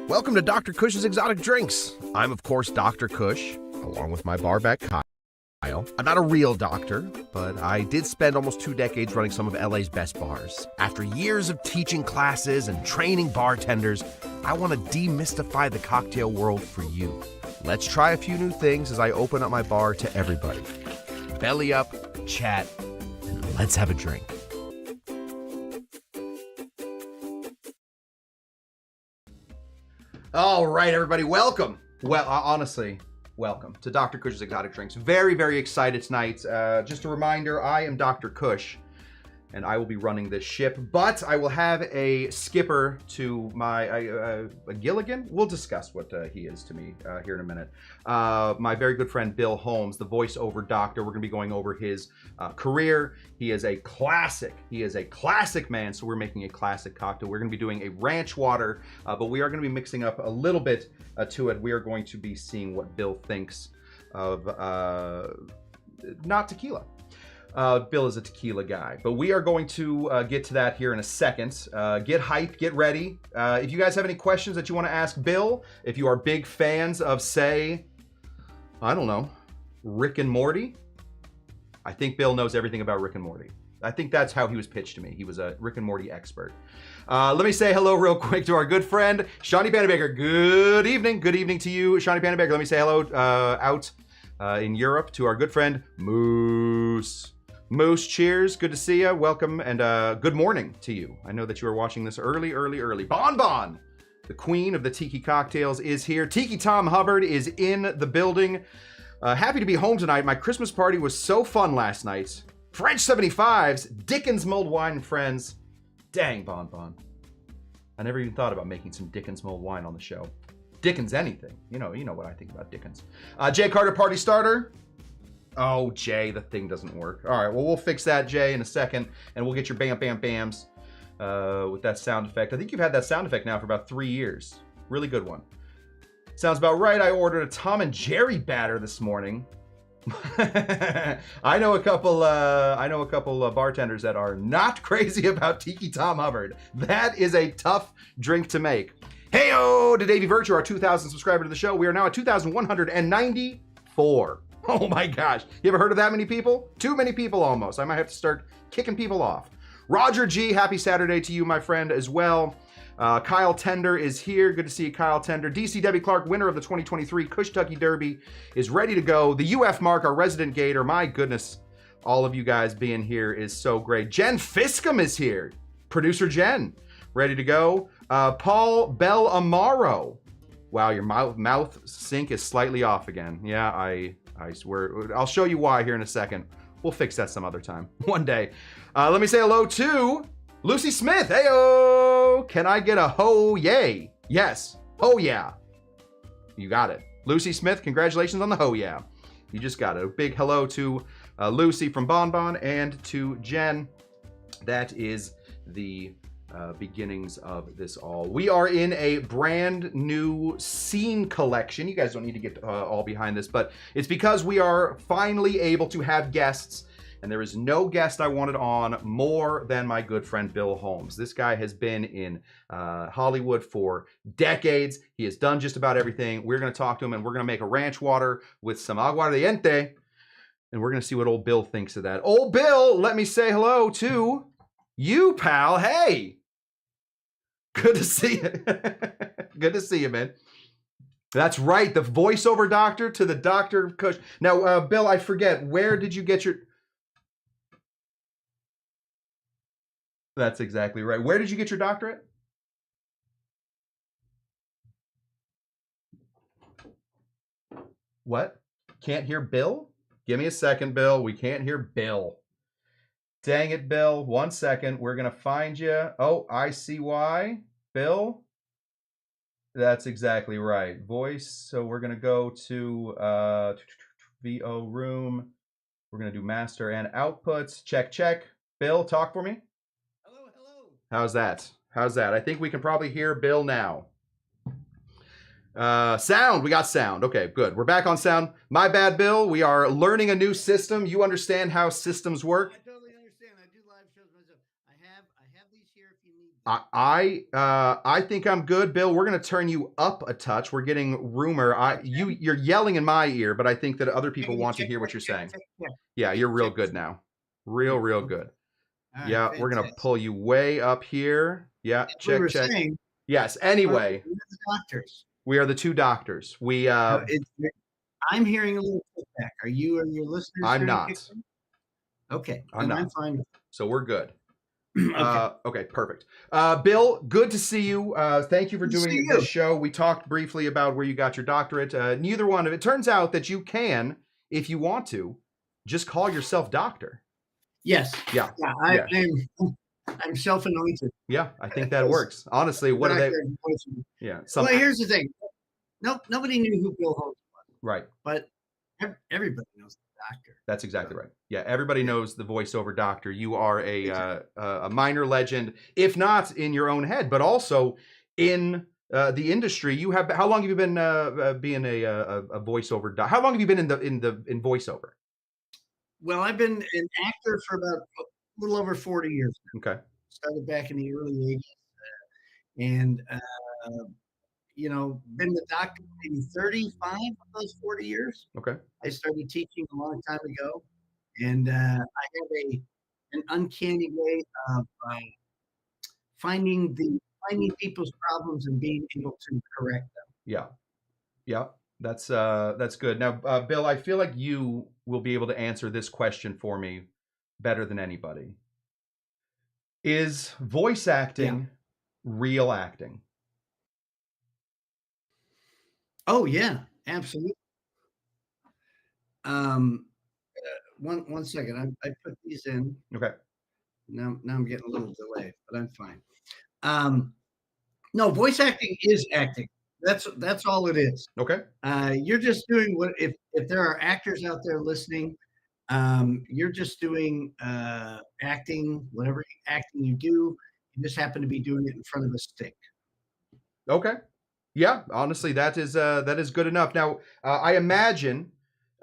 Welcome to Dr. Cush's Exotic Drinks. I'm, of course, Dr. Cush, along with my barback Kyle. I'm not a real doctor, but I did spend almost 2 decades running some of LA's best bars. After years of teaching classes and training bartenders, I want to demystify the cocktail world for you. Let's try a few new things as I open up my bar to everybody. Belly up, chat, and let's have a drink. All right, everybody, welcome. Well, honestly, welcome to Dr. Cush's Exotic Drinks. Very, very excited tonight. Just a reminder, I am Dr. Cush, and I will be running this ship, but I will have a skipper to my, a Gilligan? We'll discuss what he is to me here in a minute. My very good friend, Bill Holmes, the voiceover doctor. We're gonna be going over his career. He is a classic. He is a classic man, so we're making a classic cocktail. We're gonna be doing a ranch water, but we are gonna be mixing up a little bit to it. We are going to be seeing what Bill thinks of, not tequila. Bill is a tequila guy, but we are going to get to that here in a second. Get hyped, get ready. If you guys have any questions that you want to ask Bill, if you are big fans of, say, I don't know, Rick and Morty, I think Bill knows everything about Rick and Morty. I think that's how he was pitched to me. He was a Rick and Morty expert. Let me say hello real quick to our good friend, Shawnee Pannebaker. Good evening. Good evening to you, Shawnee Pannebaker. Let me say hello out in Europe to our good friend, Moose. Moose, cheers. Good to see you. Welcome and good morning to you. I know that you are watching this early. Bon Bon, the queen of the Tiki cocktails, is here. Tiki Tom Hubbard is in the building. Happy to be home tonight. My Christmas party was so fun last night. French 75s, Dickens mulled wine and friends. Dang, Bon Bon. I never even thought about making some Dickens mulled wine on the show. Dickens anything. You know what I think about Dickens. Jay Carter, party starter. Oh, Jay, the thing doesn't work. All right, well, we'll fix that, Jay, in a second, and we'll get your bam, bam, bams with that sound effect. I think you've had that sound effect now for about 3 years. Really good one. Sounds about right. I ordered a Tom and Jerry batter this morning. I know a couple bartenders that are not crazy about Tiki Tom Hubbard. That is a tough drink to make. Heyo to Davey Virtue, our 2,000 subscriber to the show. We are now at 2,194. Oh my gosh. You ever heard of that many people? Too many people almost. I might have to start kicking people off. Roger G, happy Saturday to you, my friend, as well. Kyle Tender is here. Good to see you, Kyle Tender. DCW Clark, winner of the 2023 Kush-Tucky Derby, is ready to go. The UF Mark, our resident gator. My goodness, all of you guys being here is so great. Jen Fiscum is here. Producer Jen, ready to go. Paul Bell Amaro. Wow, your mouth sync is slightly off again. Yeah, I swear. I'll show you why here in a second. We'll fix that some other time. One day. Let me say hello to Lucy Smith. Heyo! Can I get a ho yay? Yes. Ho yeah. You got it. Lucy Smith, congratulations on the ho yeah. You just got it. A big hello to Lucy from Bon Bon and to Jen. That is the beginnings of this all. We are in a brand new scene collection. You guys don't need to get all behind this, but it's because we are finally able to have guests, and there is no guest I wanted on more than my good friend Bill Holmes. This guy has been in Hollywood for decades. He has done just about everything. We're going to talk to him, and we're going to make a ranch water with some aguardiente, and we're going to see what old Bill thinks of that. Old Bill, let me say hello to you, pal. Hey! Good to see you. Good to see you, man. That's right. The voiceover doctor to the Dr. Cush. Now, Bill, I forget. Where did you get your... That's exactly right. Where did you get your doctorate? What? Can't hear Bill? Give me a second, Bill. We can't hear Bill. Dang it, Bill. 1 second. We're going to find you. Oh, I see why. Bill? That's exactly right. Voice. So we're going to go to VO room. We're going to do master and outputs. Check, check. Bill, talk for me. Hello, hello. How's that? How's that? I think we can probably hear Bill now. Sound. We got sound. Okay, good. We're back on sound. My bad, Bill. We are learning a new system. You understand how systems work? I totally understand. I do live shows myself. I have these here if you need I think I'm good, Bill. We're gonna turn you up a touch. We're getting rumor. You're yelling in my ear, but I think that other people want to hear what you're saying. Yeah, you're real good now. Real good. Yeah, we're gonna pull you way up here. Yeah, check. Yes. Anyway, doctors. We are the two doctors. I'm hearing a little kickback. Are you or your listeners? I'm not. Okay, I'm fine. So we're good. Okay. Okay, perfect. Bill, good to see you. Thank you for doing this show. We talked briefly about where you got your doctorate. Neither one of it. Turns out that you can, if you want to, just call yourself doctor. Yes. Yeah. I'm self-anointed. Yeah, I think that works. Honestly, what are they? Yeah. Well, here's the thing. Nobody knew who Bill Holmes was. Right. But everybody knows the doctor. That's exactly right. Yeah, everybody knows the voiceover doctor. You are a minor legend, if not in your own head, but also in the industry. You have. How long have you been being a voiceover doctor? How long have you been in voiceover? Well, I've been an actor for about a little over 40 years now. Okay. Started back in the early 80s, and been the doctor maybe 35 of those 40 years. Okay. I started teaching a long time ago, and I have an uncanny way of finding people's problems and being able to correct them. Yeah. That's good. Now, Bill, I feel like you will be able to answer this question for me better than anybody. Is voice acting real acting? Oh yeah, absolutely. One second. I put these in. Okay. Now I'm getting a little delay, but I'm fine. No, voice acting is acting. That's all it is. Okay. You're just doing what if there are actors out there listening, you're just doing acting, whatever acting you do. You just happen to be doing it in front of a stick. Okay. Yeah, honestly, that is good enough. Now, I imagine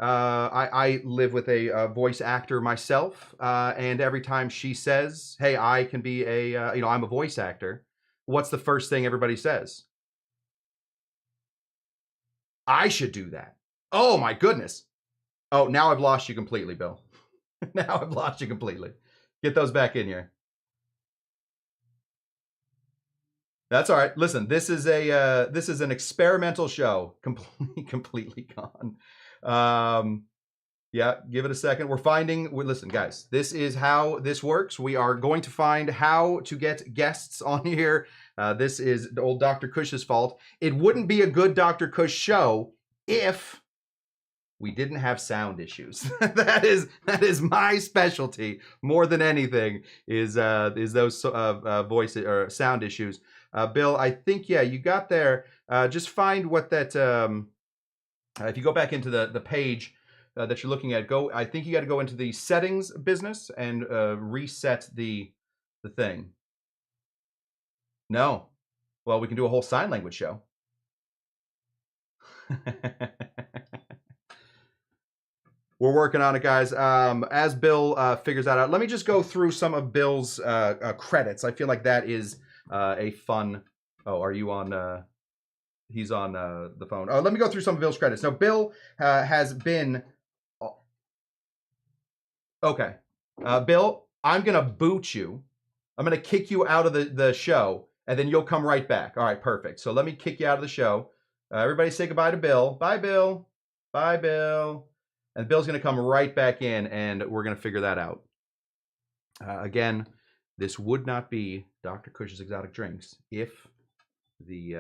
I live with a voice actor myself, and every time she says, "Hey, I can be I'm a voice actor," what's the first thing everybody says? I should do that. Oh my goodness. Oh, now I've lost you completely, Bill. Now I've lost you completely. Get those back in here. That's all right. Listen, this is an experimental show. Completely gone. Yeah, give it a second. Listen, guys, this is how this works. We are going to find how to get guests on here. This is old Dr. Cush's fault. It wouldn't be a good Dr. Cush show if we didn't have sound issues. that is my specialty more than anything. Is those voice or sound issues. Bill, I think you got there. Just find what that. If you go back into the page that you're looking at, I think you got to go into the settings business and reset the thing. No, well, we can do a whole sign language show. We're working on it, guys. As Bill figures that out, let me just go through some of Bill's credits. I feel like that is a fun. Oh, are you on? He's on the phone. Let me go through some of Bill's credits. Now, Bill has been. Okay, Bill, I'm gonna boot you. I'm gonna kick you out of the show, and then you'll come right back. All right, perfect. So let me kick you out of the show. Everybody say goodbye to Bill. Bye, Bill. Bye, Bill. And Bill's going to come right back in, and we're going to figure that out. Again, this would not be Dr. Cush's Exotic Drinks if the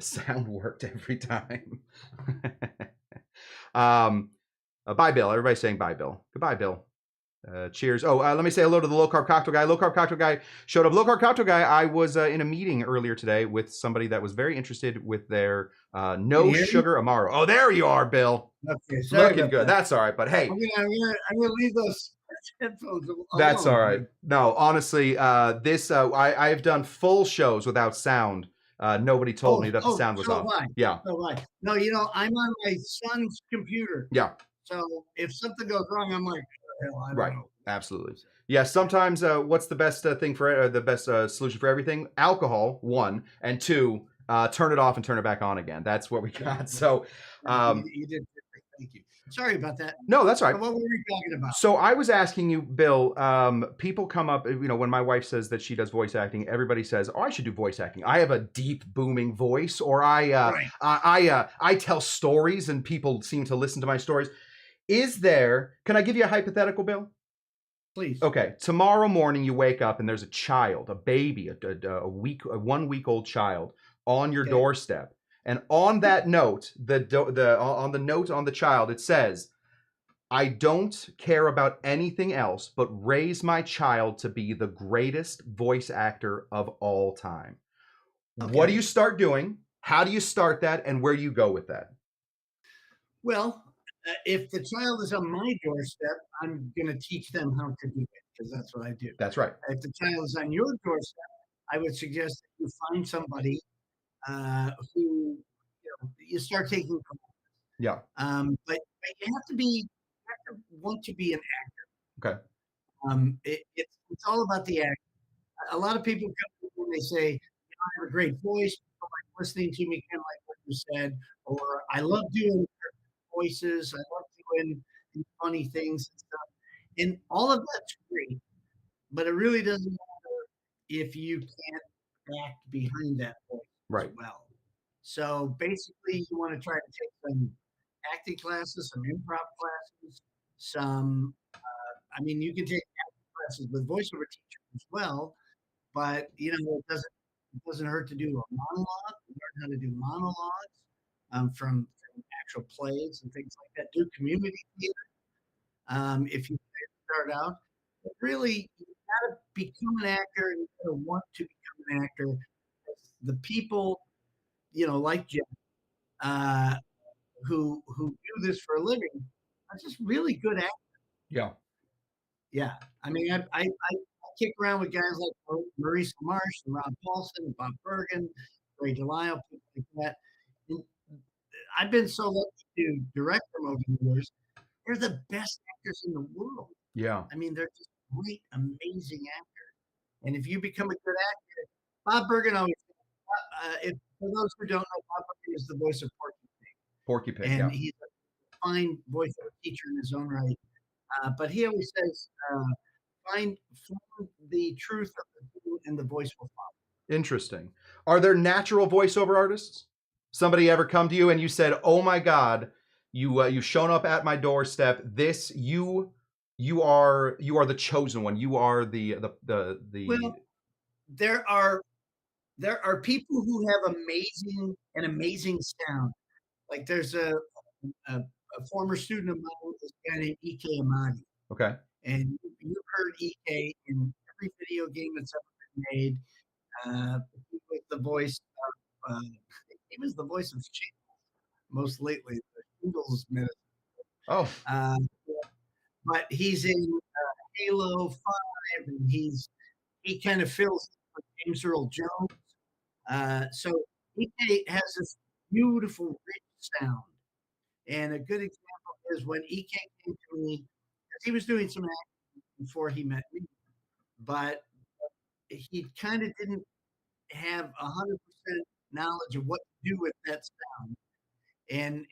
sound worked every time. Bye, Bill. Everybody's saying bye, Bill. Goodbye, Bill. Cheers. Let me say hello to the low carb cocktail guy. Low carb cocktail guy showed up. Low carb cocktail guy. I was in a meeting earlier today with somebody that was very interested with their no sugar Amaro. Oh, there you are, Bill. Okay, looking good. That's all right. But hey, I'm gonna leave those headphones alone. That's all right. No, honestly, this I have done full shows without sound. Nobody told me that the sound was off. Yeah. No, I'm on my son's computer. Yeah. So if something goes wrong, I'm like, hell, I don't know. Absolutely. Yeah, sometimes what's the best thing for the best solution for everything? Alcohol, one, and two, turn it off and turn it back on again. That's what we Yeah, got. yeah. So, um, You did perfect. Thank you. Sorry about that. no, that's all So right. what were we talking about? So I was asking you, Bill. People come up, when my wife says that she does voice acting, everybody says, "Oh, I should do voice acting. I have a deep, booming voice, or Right. I tell stories, and people seem to listen to my stories." Is there? Can I give you a hypothetical, Bill? Please. Okay, tomorrow morning you wake up and there's a child, a baby, a 1 week old child on your Okay. doorstep, and on that note, on the note on the child, it says, "I don't care about anything else but raise my child to be the greatest voice actor of all time." What do you Okay. start doing? How do you start that, and where do you go with that? Well, if the child is on my doorstep, I'm going to teach them how to do it because that's what I do. That's right. If the child is on your doorstep, I would suggest that you find somebody who you start taking. Yeah. But you have to want to be an Okay. it's all about the act. A lot of people come to me and they say, I have a great voice. People like listening to me, kind of like what you said, or I love doing voices. I love doing funny things and stuff. And all of that's great, but it really doesn't matter if you can't act behind that voice as Right. well. So basically, you want to try to take some acting classes, some improv classes, some. You can take acting classes with voiceover teachers as well, but it doesn't hurt to do a monologue. Learn how to do monologues from actual plays and things like that. Do community theater if you start out. But really, you got to become an actor, and you got to want to become an actor. The people, like Jeff, uh, who do this for a living, are just really good actors. Yeah. Yeah, I kick around with guys like Maurice Marsh and Rob Paulson and Bob Bergen, Ray Delisle, people like that. And I've been so lucky to direct them over the years. They're the best actors in the world. Yeah. They're just great, amazing actors. And if you become a good actor, Bob Bergen always. For those who don't know, Bob Bergen is the voice of Porky Porky Pig, Pig. and Yeah. he's a fine voiceover teacher in his own right. But he always says, find the truth of the two, and the voice will follow. Interesting. Are there natural voiceover artists? Somebody ever come to you and you said, "Oh my God, you've shown up at my doorstep. This you are the chosen one. You are the." Well, there are people who have an amazing sound. Like there's a former student of mine, this guy named E.K. Amadi, Okay. and you've heard E.K. in every video game that's ever been made. He was the voice he was the voice of Shingles most lately, the Shingles medicine. Oh, Uh, but he's in Halo 5, and he kind of fills in for James Earl Jones. So EK has this beautiful, rich sound. And a good example is when EK came to me, because he was doing some acting before he met me, but he kind of didn't have 100% knowledge of what to do with that sound. And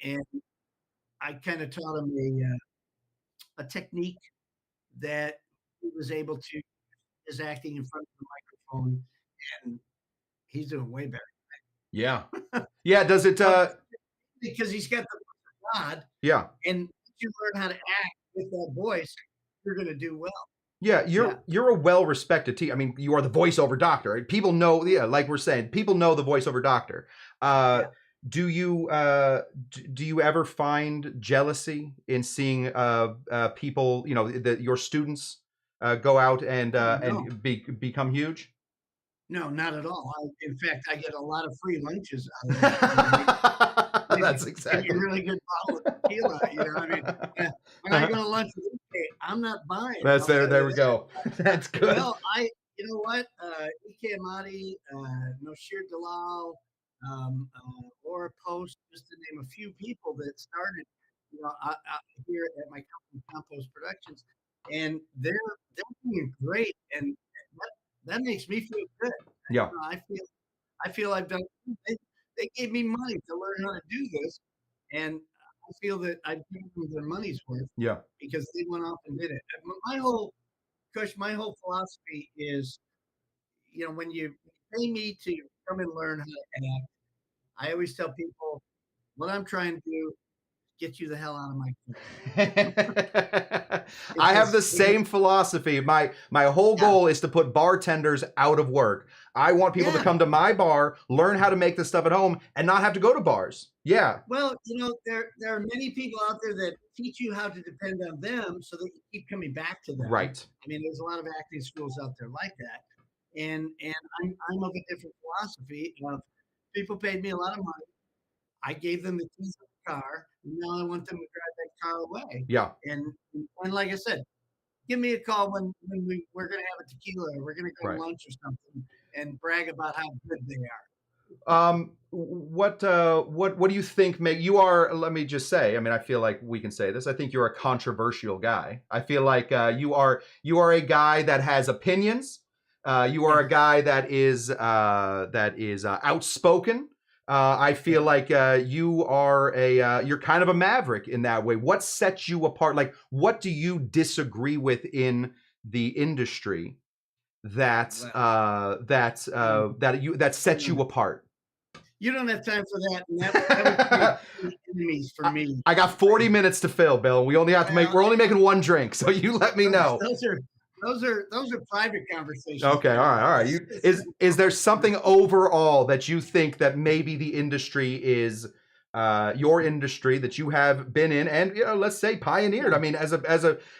I kind of taught him a technique that he was able to is acting in front of the microphone, and he's doing way better. yeah. Yeah. Does it? Well, because he's got the voice of God, Yeah. and if you learn how to act with that voice, you're going to do well. Yeah, Yeah. you're a well-respected team. I mean, you are the voiceover doctor. People know, yeah, like we're saying, people know the voiceover doctor. Uh, Yeah. do you ever find jealousy in seeing people, your students go out Oh, no. and become huge? No, not at all. In fact, I get a lot of free lunches out of that. Maybe That's maybe a exactly. really good bottle of tequila. When I go to lunch with EK, I'm not buying. That's I'll there. tell There you we that. go. That's good. Well, you know what? EK Amadi, Noshir Dalal, Laura Post, just to name a few people that started, here at my company, Compost Productions. and they're doing great, and that makes me feel good. Yeah. I feel I've done. They, they gave me money to learn how to do this, and I feel that I've given them their money's worth Yeah. because they went off and did it. My whole Kush, my whole philosophy is, when you pay me to come and learn how to act, I always tell people what I'm trying to do is get you the hell out of my I have because the same philosophy. My whole yeah, goal is to put bartenders out of work. I want people to yeah. come to my bar, learn how to make this stuff at home, and not have to go to bars. Yeah. Well, there are many people out there that teach you how to depend on them so that you keep coming back to them. Right. I mean, there's a lot of acting schools out there like that, and I'm of a different philosophy. Of people paid me a lot of money. I gave them the keys of the car. And now I want them to drive that car away. Yeah. And like I said, give me a call when we're going to have a tequila or we're going to go to Right. lunch or something and brag about how good they are. What do you think you are, let me just say, I mean, I feel like we can say this. I think you're a controversial guy. I feel like you are a guy that has opinions. You are a guy that is outspoken. I feel like you are you're kind of a maverick in that way. What sets you apart? Like, what do you disagree with in the industry that that sets you apart? You don't have time for that. And that would create enemies for me. I got 40 minutes to fill, Bill. We only have to we're only making one drink, so you let me know. Those are private conversations. Okay, all right. Is there something overall that you think that maybe the industry is your industry that you have been in and let's say pioneered? I mean, as a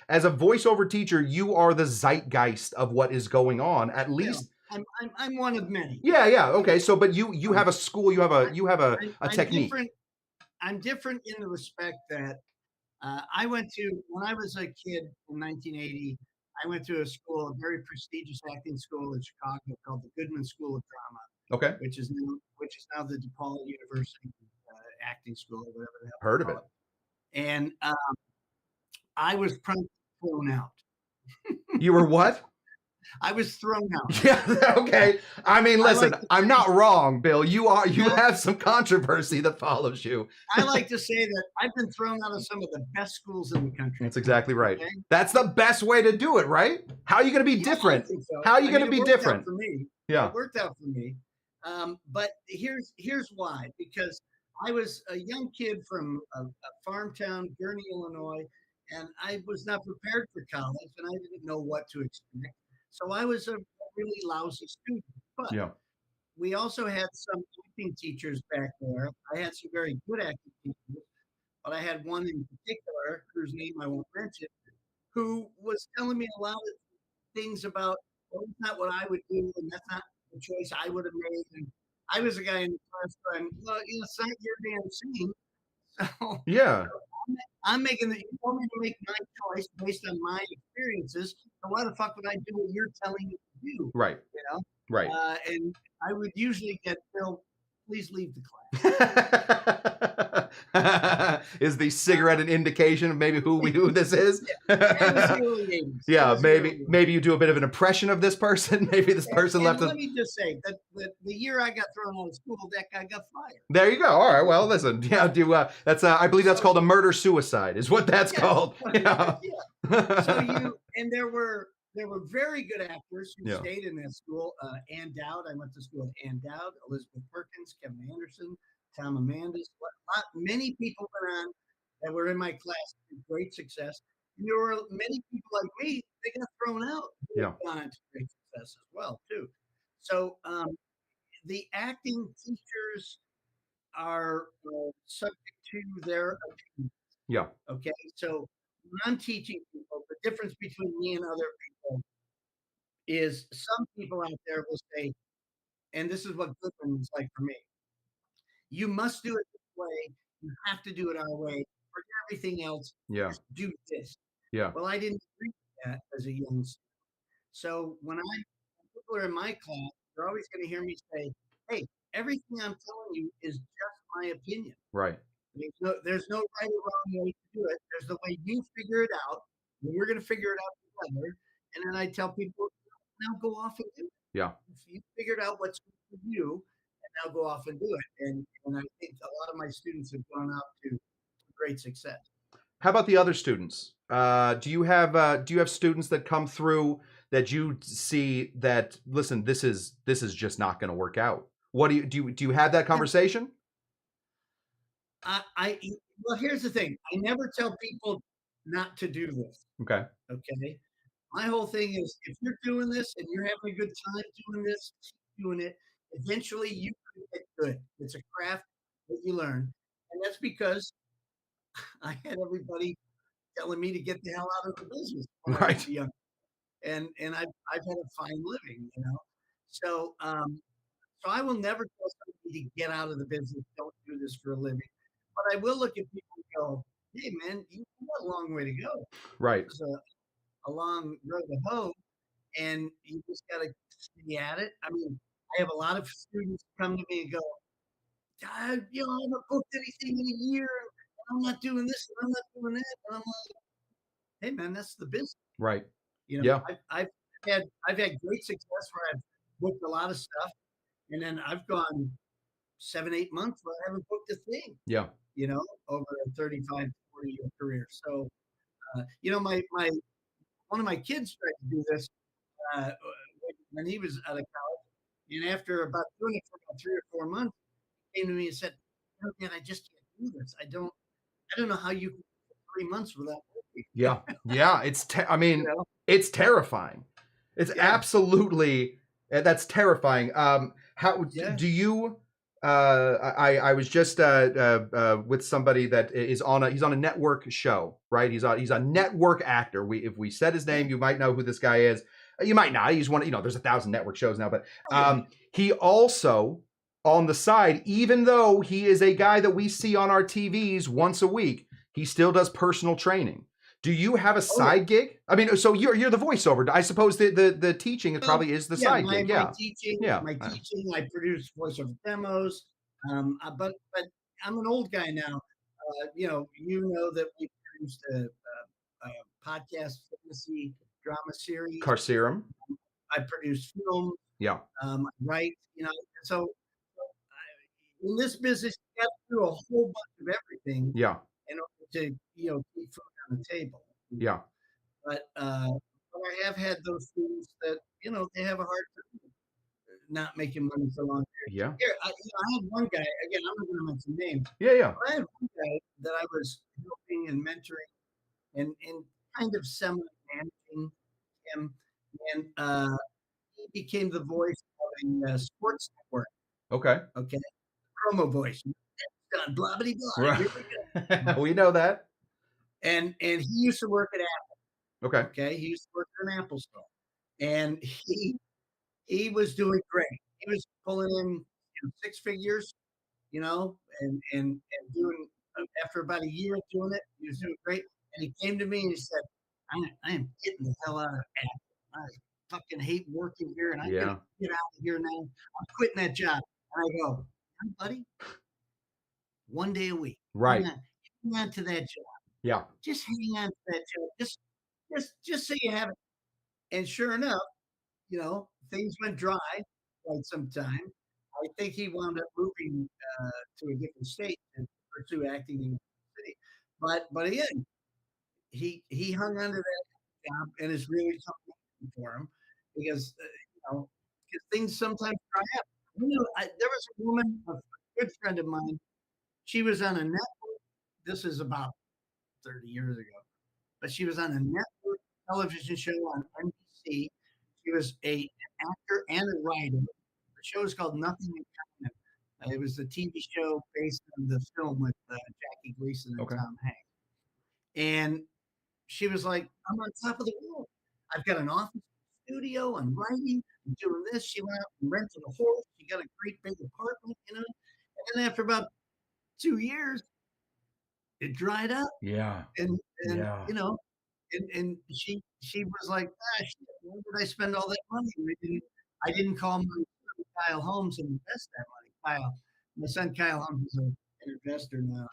voiceover teacher, you are the zeitgeist of what is going on. At least I'm one of many. Yeah. Okay. So, but you have a school. You have a technique. I'm different in the respect that I went to when I was a kid in 1980. I went to a school, a very prestigious acting school in Chicago called the Goodman School of Drama. Okay. Which is now the DePaul University Acting School or whatever the hell. Heard of it. And I was promptly thrown out. You were what? I was thrown out. Yeah, okay. I mean, listen, I'm not wrong, Bill. You have some controversy that follows you. I like to say that I've been thrown out of some of the best schools in the country. That's exactly right. Okay? That's the best way to do it, right? How are you going to be different? So. How are you going to be different? For me. Yeah. It worked out for me. But here's why. Because I was a young kid from a farm town, Gurney, Illinois, and I was not prepared for college, and I didn't know what to expect. So I was a really lousy student. But we also had some acting teachers back there. I had some very good acting teachers, but I had one in particular, whose name I won't mention, who was telling me a lot of things about, well, that's not what I would do, and that's not the choice I would have made. And I was a guy in the class going, well, it's not your damn scene. So yeah. I'm making you want me to make my choice based on my experiences. So why the fuck would I do what you're telling me to do? Right. Right. And I would usually get Bill, please leave the class. Is the cigarette an indication of maybe who this is? Yeah, maybe you do a bit of an impression of this person. Maybe this person left. Let me just say that the year I got thrown out of school, that guy got fired. There you go. All right. Well, listen. Yeah. That's I believe that's called a murder suicide. Is what that's called. Yeah. So there were very good actors who stayed in that school. Ann Dowd. I went to school with Ann Dowd, Elizabeth Perkins, Kevin Anderson, Tom Amandas. Many people went on that were in my class with great success. And there were many people like me, they got thrown out. Gone into great success as well, too. So the acting teachers are subject to their opinions. Yeah. Okay. So when I'm teaching people, the difference between me and other people is some people out there will say, and this is what Goodman was like for me, you must do it this way. You have to do it our way. For everything else, just do this. Yeah. Well, I didn't agree with that as a young student. So when people are in my class, they're always going to hear me say, hey, everything I'm telling you is just my opinion. Right. There's no right or wrong way to do it. There's the way you figure it out. We're going to figure it out together. And then I tell people, now go off and do it. Yeah. If you figured out what's good for you, and now go off and do it. And I think a lot of my students have gone out to great success. How about the other students? Do you have students that come through that you see that, listen, this is just not going to work out? What do you have that conversation? I well, here's the thing. I never tell people not to do this. Okay. Okay. My whole thing is if you're doing this and you're having a good time doing this, keep doing it. Eventually you can get good. It's a craft that you learn. And that's because I had everybody telling me to get the hell out of the business when I was Right. young. And I've had a fine living, you know. So so I will never tell somebody to get out of the business, don't do this for a living. But I will look at people and go, hey man, you got a long way to go. Right. It's a long road to hoe, and you just gotta stay at it. I mean, I have a lot of students come to me and go, I haven't booked anything in a year, and I'm not doing this, and I'm not doing that. And I'm like, hey man, that's the business. Right. You know, Yeah. I've had great success where I've booked a lot of stuff, and then I've gone 7, 8 months where I haven't booked a thing, Yeah. you know, over a 35, 40-year career. So, you know, my one of my kids tried to do this uh, when he was out of college, and after about doing it for about 3 or 4 months, he came to me and said, "Oh, Dad, I just can't do this. I don't know how you can go 3 months without working." Yeah. Yeah. I You mean, know? it's terrifying. It's Yeah, absolutely, that's terrifying. How yeah. do you, I was just with somebody that is he's on a network show, right? He's a network actor. If we said his name, Yeah. you might know who this guy is. You might not. He's one, there's 1,000 network shows now, but Oh, yeah. he also, on the side, even though he is a guy that we see on our TVs once a week, he still does personal training. Do you have a Oh, yeah. side gig? I mean, so you're the voiceover. I suppose the teaching Well, probably is the yeah, side gig. Yeah. Yeah. my teaching, I produce voiceover demos. But I'm an old guy now. You know that we produced a podcast fantasy drama series. Carcerum. I produce film. Yeah. I write. You know, so in this business, you have to do a whole bunch of everything Yeah. in order to keep food on the table. Yeah. But I have had those students that they have a hard time not making money for long periods. Yeah. Here, I had one guy. Again, I'm not going to mention names. Yeah. Yeah. But I had one guy that I was helping and mentoring and kind of semi-managing him, and he became the voice of a sports network. Okay. Okay, promo voice. Done, blah blah blah. Right. Here we go. We know that. And he used to work at Apple. Okay. Okay, he used to work at an Apple store, and he was doing great. He was pulling in 6 figures, and doing after about a year of doing it, he was doing great. And he came to me and he said, I am getting the hell out of Apple. I fucking hate working here, and I'm Yeah. gonna get out of here now. I'm quitting that job. And I go, buddy, 1 day a week. Right. Hang on to that job. Yeah. Just hang on to that job. Just so you have it. And sure enough, things went dry quite some time. I think he wound up moving to a different state to pursue acting in the city. But again, he hung on to that job, and it's really something for him because because things sometimes dry up. There was a woman, a good friend of mine. She was on a network. This is about 30 years ago, but she was on a network television show on NBC. She was an actor and a writer. The show is called Nothing in Common. It was a TV show based on the film with Jackie Gleason and Tom Hanks. And she was like, I'm on top of the world. I've got an office studio. I'm writing. I'm doing this. She went out and rented a horse. She got a great big apartment, And then after about 2 years, it dried up. Yeah. And Yeah. and she was like, shit, where did I spend all that money? I didn't call my son Kyle Holmes and invest that money. My son Kyle Holmes is an investor now.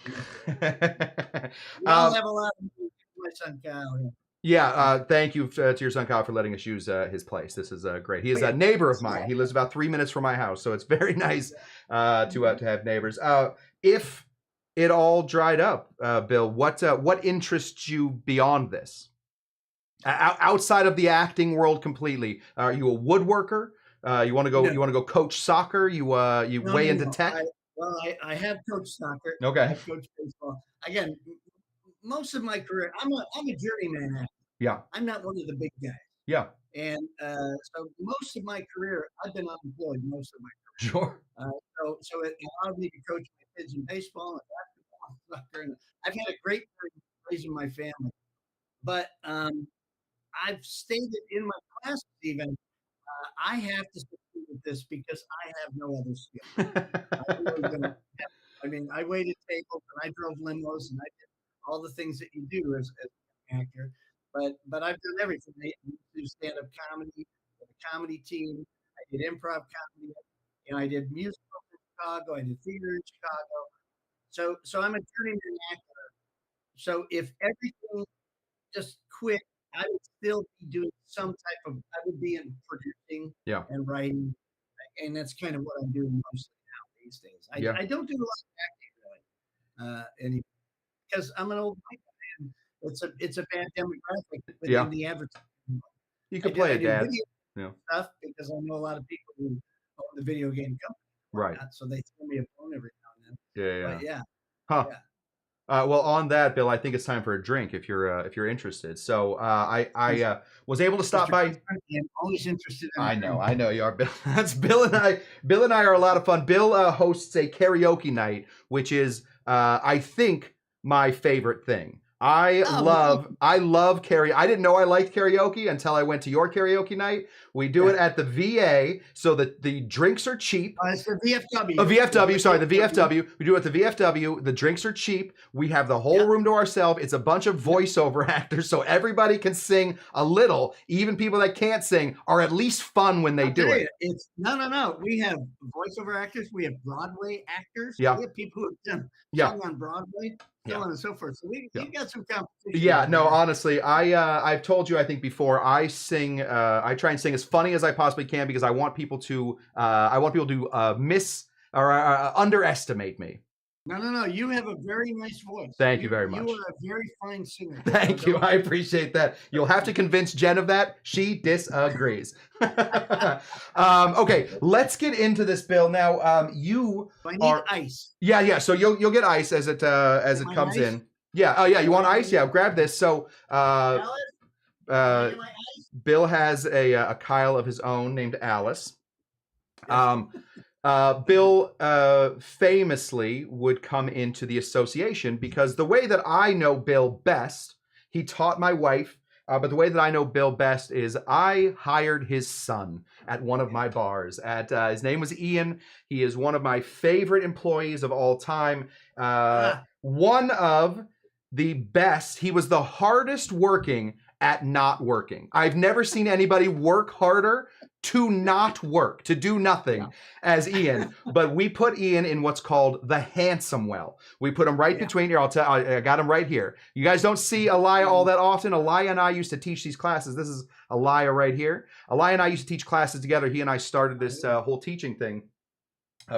We all have a lot of money. My son Kyle. Yeah, thank you to your son Kyle for letting us use his place. This is great. He is Oh, yeah. a neighbor of mine. He lives about 3 minutes from my house, so it's very nice to have neighbors. If it all dried up, Bill, what interests you beyond this? Outside of the acting world completely, are you a woodworker? You want to go? No. You want to go coach soccer? You way into tech? I have coached soccer. Okay. I've coached baseball. Again, most of my career, I'm a journeyman actor. Yeah. I'm not one of the big guys. Yeah. And so most of my career, I've been unemployed most of my career. Sure. So it allowed me to coach my kids in baseball and basketball and soccer. And I've had a great time raising my family. But I've stated in my classes even, I have to succeed with this because I have no other skill. I really don't. I mean, I waited tables and I drove limos and I did all the things that you do as an actor. But I've done everything. I do stand-up comedy, with a comedy team. I did improv comedy. I did musicals in Chicago. I did theater in Chicago. So I'm a journeyman actor. So if everything just quit, I would still be doing some type of. I would be in producing and writing, and that's kind of what I'm doing mostly now these days. I don't do a lot of acting really anymore because I'm an old white guy, and it's a bad demographic within the advertising. You could play a dad. Video stuff because I know a lot of people who own the video game company. Right. So they throw me a phone every now and Yeah. then. But Huh. Yeah. Well, on that, Bill, I think it's time for a drink if you're interested. So I was able to stop by. I'm always interested. I know you are, Bill. That's Bill and I. Bill and I are a lot of fun. Bill hosts a karaoke night, which is I think my favorite thing. I love karaoke. I didn't know I liked karaoke until I went to your karaoke night. We do it at the VA, so that the drinks are cheap. It's the VFW. VFW, sorry, the VFW. We do it at the VFW. The drinks are cheap. We have the whole room to ourselves. It's a bunch of voiceover actors, so everybody can sing a little. Even people that can't sing are at least fun when they do it. It's no. We have voiceover actors. We have Broadway actors. Yeah. We have people who have done sung on Broadway. So on and so forth. So we got some competition. Yeah, no, honestly, I've told you I think before, I try and sing as funny as I possibly can because I want people to miss or underestimate me. No. You have a very nice voice. Thank you very much. You are a very fine singer. Thank you. I appreciate that. You'll have to convince Jen of that. She disagrees. Okay, let's get into this, Bill. Now, I need ice. Yeah. So you'll get ice as it comes in. Yeah. Oh, yeah. You want ice? Yeah. Grab this. So, Bill has a Kyle of his own named Alice. Bill famously would come into the association because the way that I know Bill best, he taught my wife, but the way that I know Bill best is I hired his son at one of my bars. His name was Ian. He is one of my favorite employees of all time. One of the best. He was the hardest working at not working. I've never seen anybody work harder to not work, to do nothing as Ian. But we put Ian in what's called the handsome well. We put him right between here. I got him right here. You guys don't see Elia all that often. Elia and I used to teach these classes. This is Elia right here. Elia and I used to teach classes together. He and I started this whole teaching thing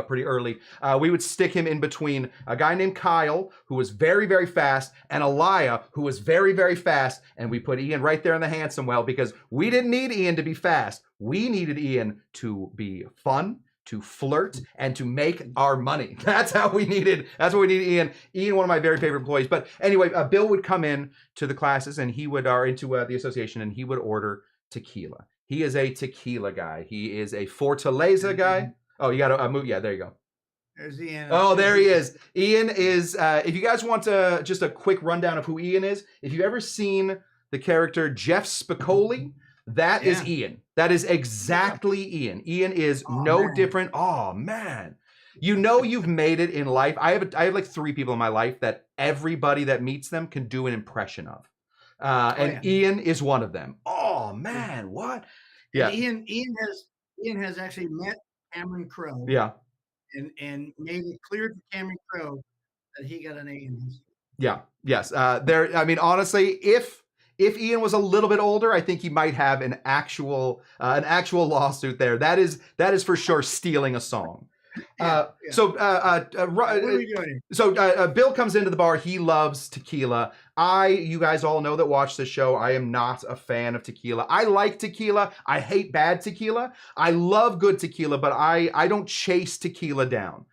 pretty early. We would stick him in between a guy named Kyle, who was very, very fast, and Elia, who was very, very fast. And we put Ian right there in the handsome well because we didn't need Ian to be fast. We needed Ian to be fun, to flirt, and to make our money. That's what we needed Ian. Ian, one of my very favorite employees. But anyway, Bill would come in to the classes and he would, into the association, and he would order tequila. He is a tequila guy. He is a Fortaleza guy. Oh, you got to move. Yeah, there you go. There's Ian. Oh, there he is. Ian is, if you guys want just a quick rundown of who Ian is, if you've ever seen the character Jeff Spicoli, that is Ian. That is exactly Ian. Ian is different. Oh, man. You know you've made it in life. I have like 3 people in my life that everybody that meets them can do an impression of. Ian is one of them. Oh, man. What? Yeah. And Ian has actually met Cameron Crowe. Yeah. And made it clear to Cameron Crowe that he got an A in his. Yeah. Yes. I mean, honestly, If Ian was a little bit older, I think he might have an actual lawsuit there. That is for sure stealing a song. Yeah. So What are we doing here? So Bill comes into the bar. He loves tequila. You guys all know that watch the show. I am not a fan of tequila. I like tequila. I hate bad tequila. I love good tequila, but I don't chase tequila down.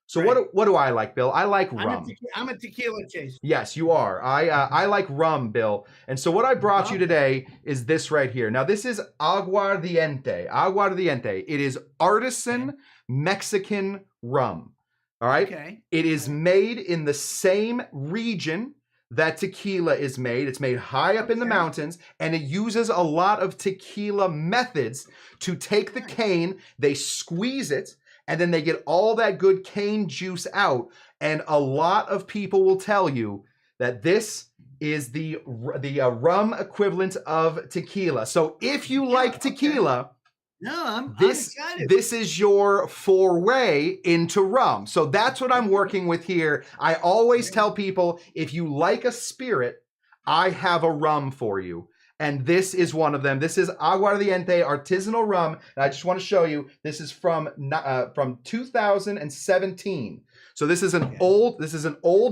So Right. what do I like, Bill? I like rum. I'm a tequila chaser. Yes, you are. I like rum, Bill. And so what I brought you today is this right here. Now this is aguardiente. Aguardiente. It is artisan Mexican rum. All right. Okay. It is made in the same region that tequila is made. It's made high up in the mountains, and it uses a lot of tequila methods to take the cane, they squeeze it, and then they get all that good cane juice out. And a lot of people will tell you that this is the rum equivalent of tequila. So if you like tequila, I'm this excited. This is your foray into rum. So that's what I'm working with here. I always tell people, if you like a spirit, I have a rum for you. And this is one of them. This is Aguardiente artisanal rum. And I just want to show you, this is from 2017. So this is an old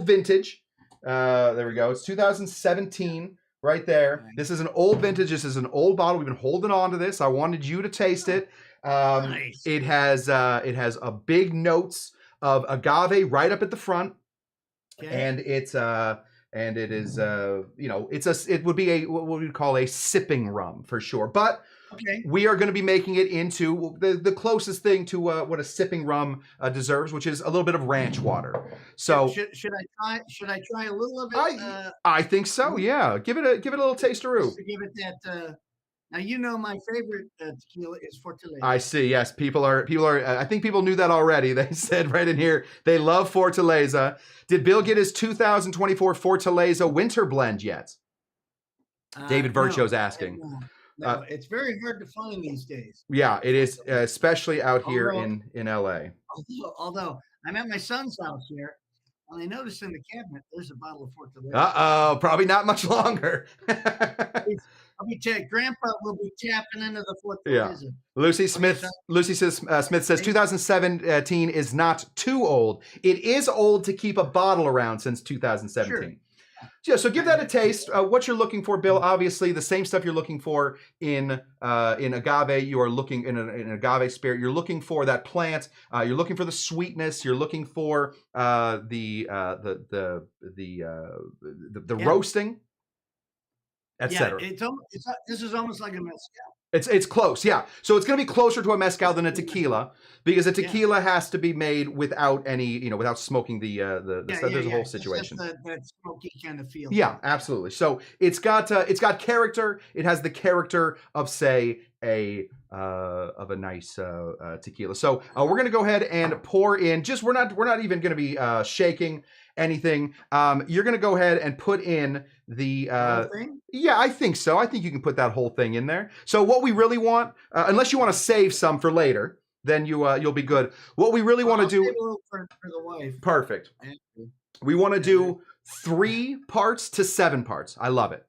vintage. There we go. It's 2017 right there. This is an old vintage. This is an old bottle. We've been holding on to this. I wanted you to taste it. Nice. It has a big notes of agave right up at the front. Okay. And it is it would be what we would call a sipping rum for sure. But we are going to be making it into the closest thing to what a sipping rum deserves, which is a little bit of ranch water. So should I try a little of it? I think so. Yeah, give it a little taste-a-roo. To give it that. Now you know my favorite tequila is Fortaleza. I see. Yes, people are. I think people knew that already. They said right in here they love Fortaleza. Did Bill get his 2024 Fortaleza winter blend yet? David Vircho's asking. No, it's very hard to find these days. Yeah, it is, especially out here in LA. Although I'm at my son's house here, and I noticed in the cabinet there's a bottle of Fortaleza. Uh-oh, probably not much longer. Grandpa will be tapping into the Fortaleza. Yeah. Lucy Smith says 2017 is not too old. It is old to keep a bottle around since 2017. Sure. Yeah, so give that a taste. What you're looking for, Bill, obviously the same stuff you're looking for in agave. You are looking in an agave spirit. You're looking for that plant. You're looking for the sweetness. You're looking for the roasting, etc. This is almost like a mezcal. It's close, yeah. So it's going to be closer to a mezcal than a tequila, because a tequila has to be made without any, without smoking the stuff. There's a whole situation. That smoky kind of feel. Yeah, absolutely. So it's got character. It has the character of, say, a nice tequila. So we're going to go ahead and pour in. We're not even going to be shaking anything. You're going to go ahead and put in the whole thing? Yeah, I think so. I think you can put that whole thing in there. So what we really want, unless you want to save some for later, then you'll be good. What we really want to do, save a little for the wife. Perfect. We want to do 3 parts to 7 parts. I love it.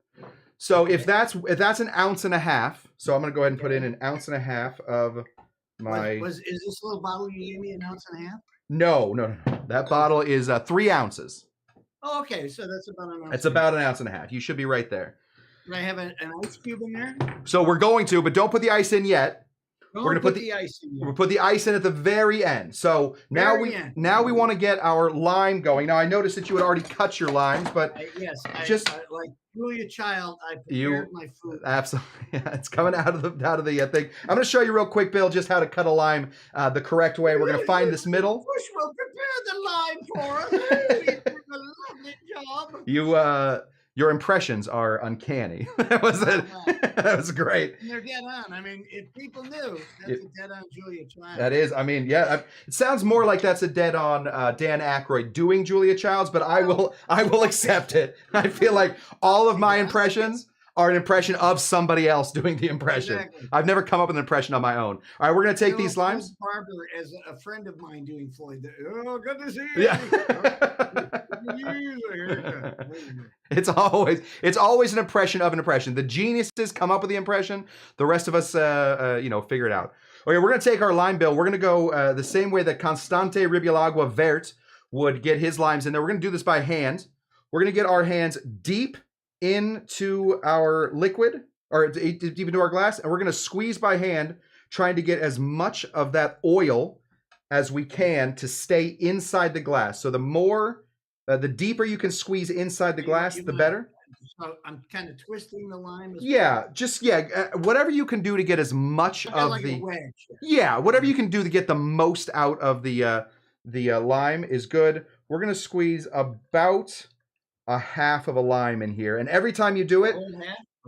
So if that's an ounce and a half, so I'm going to go ahead and put in an ounce and a half of my. Is this little bottle you gave me an ounce and a half? No. That bottle is 3 ounces. Oh, okay. So that's about an ounce. It's about an ounce and a half. You should be right there. Can I have an ice cube in there? So we're going to, but don't put the ice in yet. We're going to put the ice in. We'll put the ice in at the very end. So now we want to get our lime going. Now I noticed that you had already cut your limes, but I like Julia Child, I prepared my food. Absolutely, yeah, it's coming out of the thing. I'm going to show you real quick, Bill, just how to cut a lime the correct way. We're going to find this middle. Cush will prepare the lime for us. He did a lovely job. Your impressions are uncanny. That was great. And they're dead on. I mean, if people knew, that's a dead on Julia Child. That is. I mean, yeah. It sounds more like that's a dead on Dan Aykroyd doing Julia Childs, but I will accept it. I feel like all of my impressions are an impression of somebody else doing the impression. Exactly. I've never come up with an impression on my own. All right, we're going to take these limes. Barber as a friend of mine doing Floyd. Oh, good to see you. Yeah. It's always an impression of an impression. The geniuses come up with the impression. The rest of us, figure it out. Okay, we're going to take our lime, Bill. We're going to go the same way that Constante Ribialagua Vert would get his limes in there. We're going to do this by hand. We're going to get our hands deep into our liquid, or deep into our glass, and we're going to squeeze by hand, trying to get as much of that oil as we can to stay inside the glass. So the deeper you can squeeze inside the glass, the better. So I'm kind of twisting the lime. Whatever you can do to get as much of like the a wedge. Yeah, whatever you can do to get the most out of the lime is good. We're going to squeeze about a half of a lime in here, and every time you do it,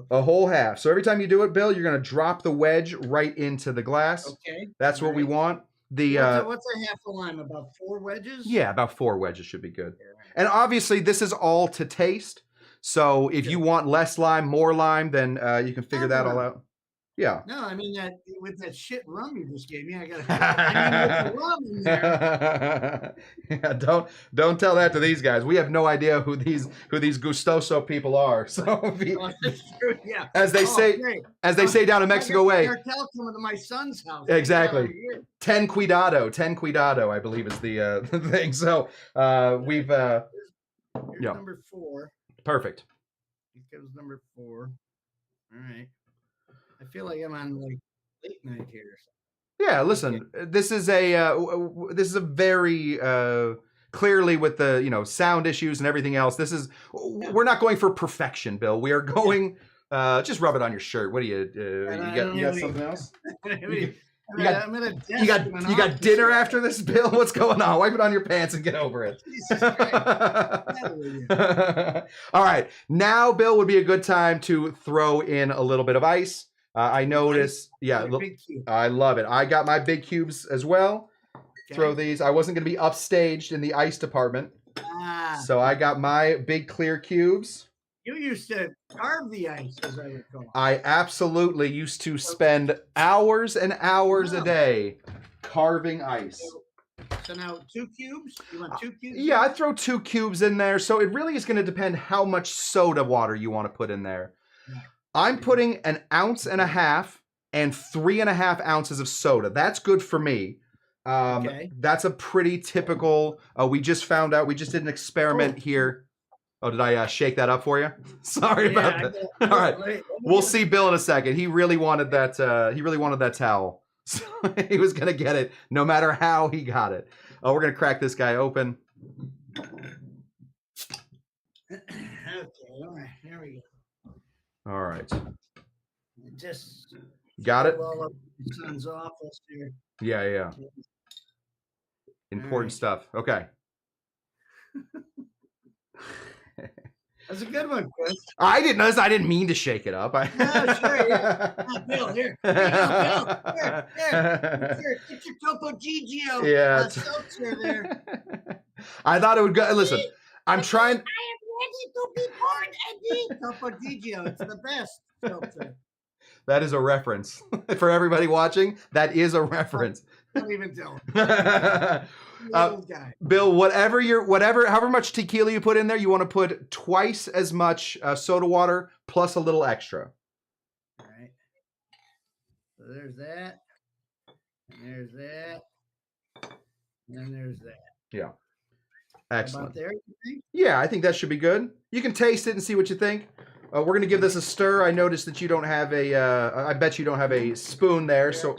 a whole half. So every time you do it, Bill, you're going to drop the wedge right into the glass. Okay. That's what we want. What's a half a lime? About 4 wedges? Yeah, about 4 wedges should be good. And obviously, this is all to taste. So if you want less lime, more lime, then you can figure that all out. Yeah. No, I mean with that shit rum you just gave me, with the rum in there. Yeah, don't tell that to these guys. We have no idea who these Gustoso people are. So that's true. Yeah. As they say down in Mexico way. Cartel coming to my son's house. Exactly. Ten cuidado, I believe is the thing. So we've here's number 4. Perfect. Here goes number 4. All right. I feel like I'm on like late night here or something. Yeah, listen, this is a very clearly with the sound issues and everything else. We're not going for perfection, Bill. We are going just rub it on your shirt. What do you you got something else? You got dinner after this, Bill? What's going on? Wipe it on your pants and get over it. All right. Now, Bill, would be a good time to throw in a little bit of ice. I noticed. Yeah, I love it. I got my big cubes as well. Okay. Throw these. I wasn't going to be upstaged in the ice department. So I got my big clear cubes. You used to carve the ice, as I recall. I absolutely used to spend hours and hours a day carving ice. So now 2 cubes? You want 2 cubes? Yeah, I'd throw 2 cubes in there. So it really is going to depend how much soda water you want to put in there. Yeah. I'm putting 1.5 ounces and 3.5 ounces of soda. That's good for me. Okay. That's a pretty typical. We just found out. We just did an experiment here. Oh, did I shake that up for you? Sorry about that. All right, we'll see Bill in a second. He really wanted that. He really wanted that towel, so he was gonna get it no matter how he got it. Oh, we're gonna crack this guy open. Okay, all right, here we go. All right. Just got it. All up the son's office here. Yeah. Important stuff. Okay. That's a good one, Chris. I didn't mean to shake it up. No, sure, yeah. Bill, here. Bill, here. Get your Topo Gigio seltzer there. I thought it would go. Listen, I'm trying. I am ready to be born again. Topo Gigio, it's the best seltzer. That is a reference for everybody watching. That is a reference. Don't even tell him. Bill, however much tequila you put in there, you want to put twice as much soda water plus a little extra. All right. So there's that. And there's that. And then there's that. Yeah. Excellent. About there, you think? Yeah, I think that should be good. You can taste it and see what you think. We're going to give this a stir. I noticed that you don't have I bet you don't have a spoon there. So,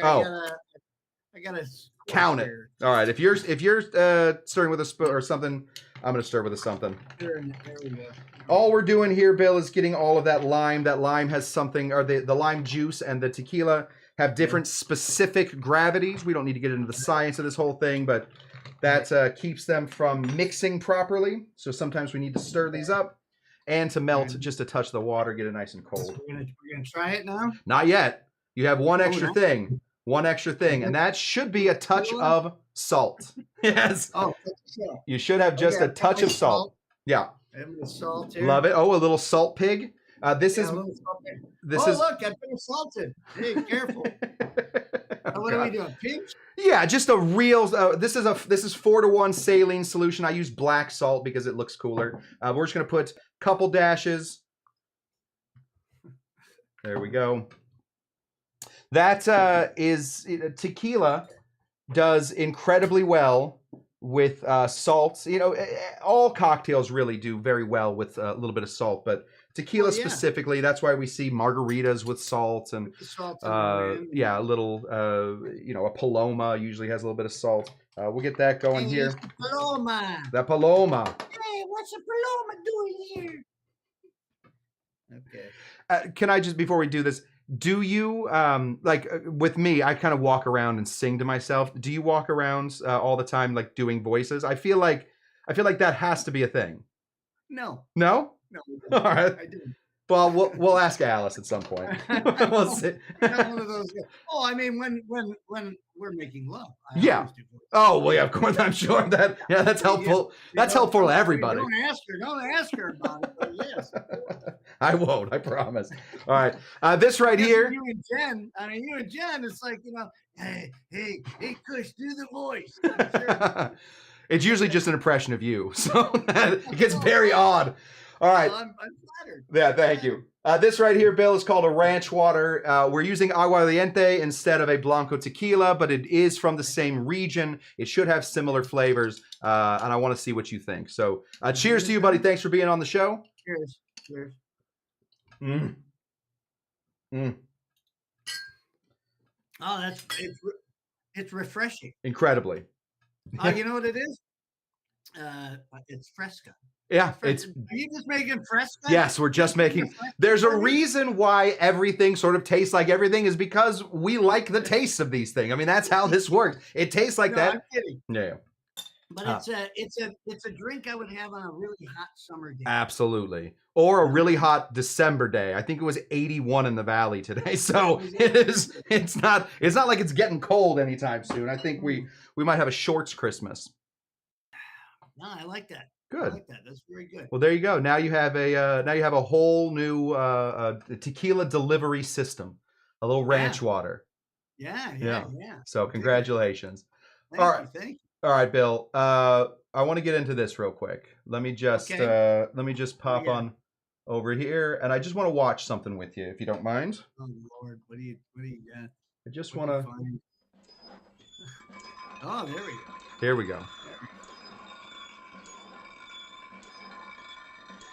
I got to count it. All right. If you're stirring with a spoon or something, I'm going to stir with something. There we go. All we're doing here, Bill, is getting all of that lime. That lime has something, or the lime juice and the tequila have different specific gravities. We don't need to get into the science of this whole thing, but that keeps them from mixing properly. So sometimes we need to stir these up. And to melt just a touch of the water, get it nice and cold. We're gonna try it now? Not yet. You have one extra thing. One extra thing. And that should be a touch of salt. Yes. Oh, you should have just a touch of salt. Yeah. And the salt here. Love it. Oh, a little salt pig. This Yeah, is a little salt there. this Oh, is. look, I put it salted. Hey, careful. Oh, What are we God. doing? Pinch? Yeah, just a real. This is 4-to-1 saline solution. I use black salt because it looks cooler. We're just gonna put a couple dashes. There we go. That is tequila does incredibly well with salts. All cocktails really do very well with a little bit of salt, but tequila specifically, that's why we see margaritas with salt and The salt and yeah, a little a Paloma usually has a little bit of salt. We'll get that going Hey, here. it's the Paloma. That Paloma. Hey, what's the Paloma doing here? Okay. Can I just, before we do this, do you with me, I kind of walk around and sing to myself. Do you walk around all the time like doing voices? I feel like that has to be a thing. No. No? No. All right. I didn't. Well, we'll ask Alice at some point. We'll see. Not one of those. Oh, I mean, when we're making love. I Yeah. always do voices. Oh, well, yeah, of course, I'm sure that, yeah, that's helpful. That's helpful to everybody. Don't ask her about it, but yes. I won't, I promise. All right. This right here. You and Jen, it's like, hey, Cush, do the voice. Sure. It's usually just an impression of you, so it gets very odd. All right. Well, I'm flattered. Yeah, thank you. This right here, Bill, is called a ranch water. We're using aguardiente instead of a blanco tequila, but it is from the same region. It should have similar flavors, and I want to see what you think. So cheers to you, buddy. Thanks for being on the show. Cheers. Cheers. Mm. Mm. Oh, it's refreshing. Incredibly. Oh, you know what it is? It's Fresca. Yeah, Are you just making Fresca? Yes, we're just making. There's a reason why everything sort of tastes like everything is because we like the taste of these things. I mean, that's how this works. It tastes like that. I'm kidding. Yeah. But it's a drink I would have on a really hot summer day. Absolutely. Or a really hot December day. I think it was 81 in the valley today. So it's not like it's getting cold anytime soon. I think we might have a shorts Christmas. No, I like that. Good. I like that. That's very good. Well, there you go. Now you have a whole new tequila delivery system. A little ranch water. Yeah. So congratulations. Thank you. All right, Bill. I want to get into this real quick. Let me just pop on over here, and I just want to watch something with you, if you don't mind. Oh Lord, what do you got? I just want to. Oh, there we go. Here we go.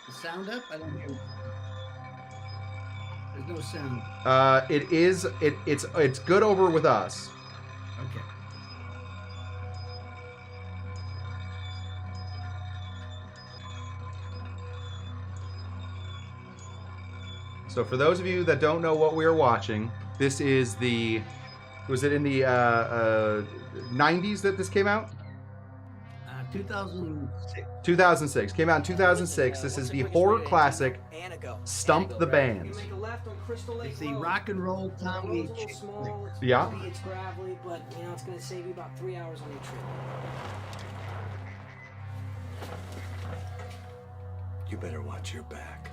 The sound up? I don't hear it. There's no sound. It's good over with us. Okay. So for those of you that don't know what we are watching, this is was it in the 90s that this came out? 2006. 2006. Came out in 2006. This is the horror classic Stump the Band. It's the rock and roll comedy chick flick. Yeah. It's gravelly, but it's going to save you about 3 hours on your trip. You better watch your back.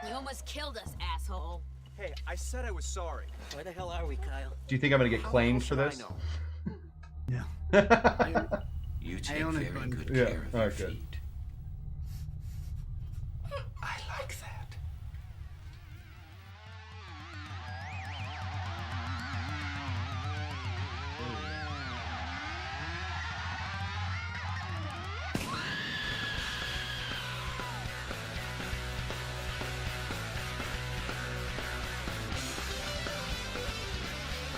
You almost killed us, asshole. Hey, I said I was sorry. Where the hell are we, Kyle? Do you think I'm going to get claimed for this? Yeah. You take own it, very buddy. good Yeah, care of all your right, good. feet. I like that.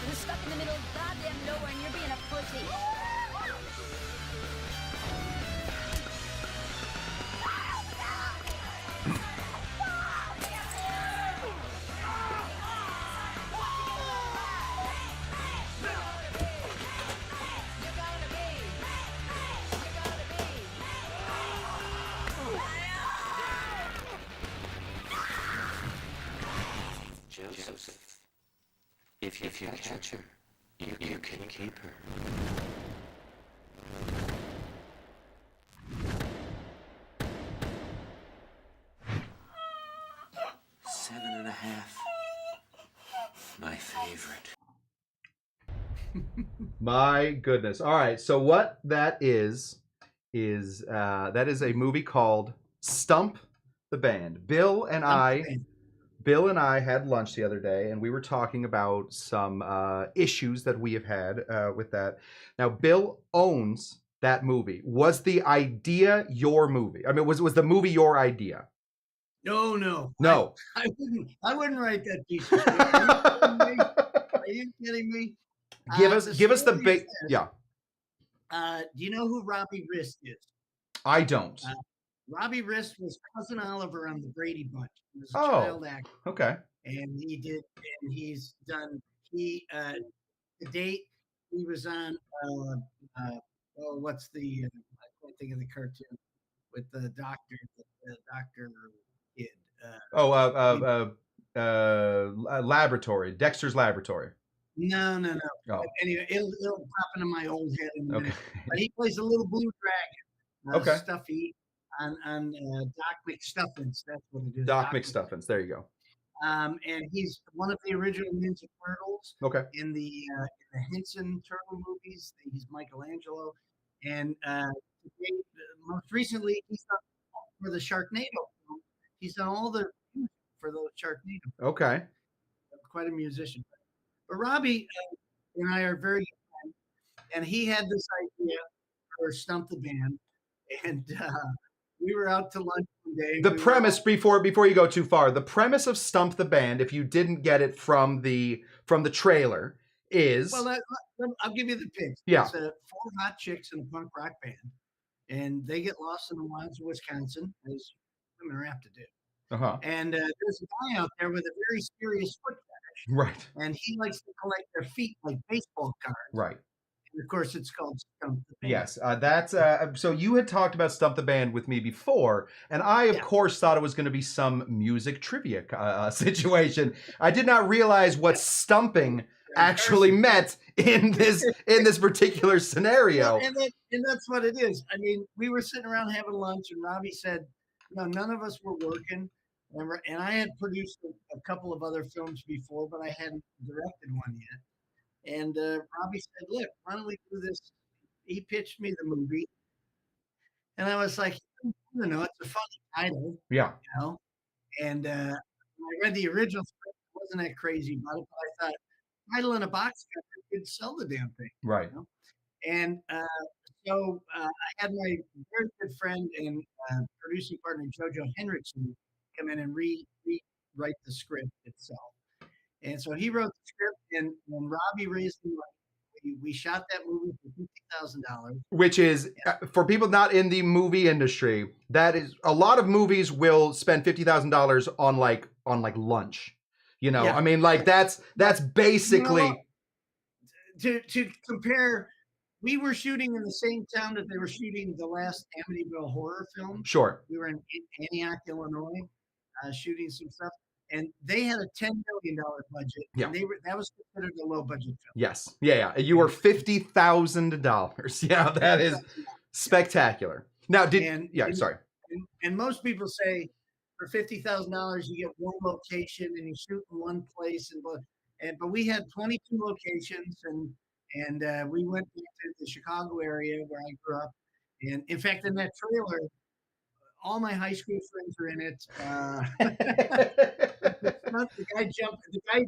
We're stuck in the middle of goddamn nowhere and you're being a pussy. Joseph, if you catch her, you can keep her. favorite. My goodness. All right. So what that is that is a movie called Stump the Band. Bill and I had lunch the other day, and we were talking about some issues that we have had with that. Now, Bill owns that movie. Was the idea your movie? I mean, was the movie your idea? No. No. I wouldn't write that piece of shit. Are you kidding me? Give us the story big. is this. Yeah, Do you know who Robbie Rist is? I don't. Robbie Rist was Cousin Oliver on the Brady Bunch. He was a Oh. child actor, Okay. and he's done. To date, he was on. What's the? I can't think of the cartoon with the doctor kid. Laboratory. Dexter's Laboratory. No. Oh. But anyway, it'll pop into my old head in a minute. Okay. But he plays a little blue dragon. Okay. Stuffy on Doc McStuffins. That's what it is. Doc McStuffins. There you go. And he's one of the original Ninja Turtles. Okay. In the Henson Turtle movies, he's Michelangelo, and most recently he's done for the Sharknado film. He's done all the music for those Sharknado. Okay. Quite a musician. But Robbie and I are very good friends, and he had this idea for Stump the Band, and we were out to lunch one day. The premise, before you go too far, the premise of Stump the Band, if you didn't get it from the trailer, is I'll give you the pitch. Yeah. It's 4 hot chicks in a punk rock band, and they get lost in the wilds of Wisconsin, as women are apt to do. Uh-huh. And there's a guy out there with a very serious foot fetish, Right. and he likes to collect their feet like baseball cards. Right. And of course, it's called Stump the Band. Yes, that's so you had talked about Stump the Band with me before, and I, of course, thought it was going to be some music trivia situation. I did not realize what stumping actually meant in this particular scenario. Well, and that's what it is. I mean, we were sitting around having lunch, and Robbie said, none of us were working, and I had produced a couple of other films before, but I hadn't directed one yet. And Robbie said, "Look, why don't we do this?" He pitched me the movie, and I was like, "It's a funny title, Yeah. And I read the original script; it wasn't that crazy about it, but I thought, title in a box cover could sell the damn thing, Right. And so I had my very good friend and producing partner Jojo Henriksen come in and rewrite the script itself. And so he wrote the script, and when Robbie raised the money, we shot that movie for $50,000. Which is, for people not in the movie industry, that is, a lot of movies will spend $50,000 on like lunch. Yeah. I mean, like that's basically to compare. We were shooting in the same town that they were shooting the last Amityville horror film. Sure. We were in Antioch, Illinois, shooting some stuff. And they had a $10 million budget. Yeah. And that was considered a low budget film. Yes. Yeah. You were $50,000. Yeah, that is spectacular. Now, sorry. And most people say for $50,000 you get one location and you shoot in one place, but we had 22 locations, and we went to the Chicago area where I grew up. And in fact, in that trailer, all my high school friends are in it. The guy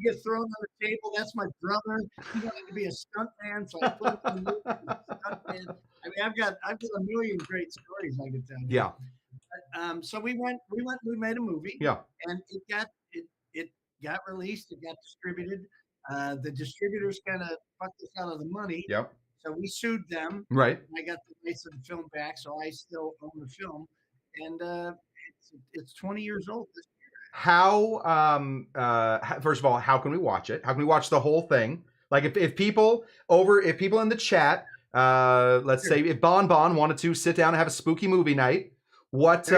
gets thrown on the table. That's my brother. He wanted to be a stunt man, so I put him in the movie as a stunt man. I mean, I've got a million great stories I could tell you. Yeah. But, so we made a movie. Yeah. And it got released. It got distributed. The distributors kind of fucked us out of the money. Yep. So we sued them. Right. And I got the rights of the film back, so I still own the film. And it's 20 years old this year. How first of all, how can we watch it? How can we watch the whole thing? Like if people in the chat, let's say if Bon wanted to sit down and have a spooky movie night, it's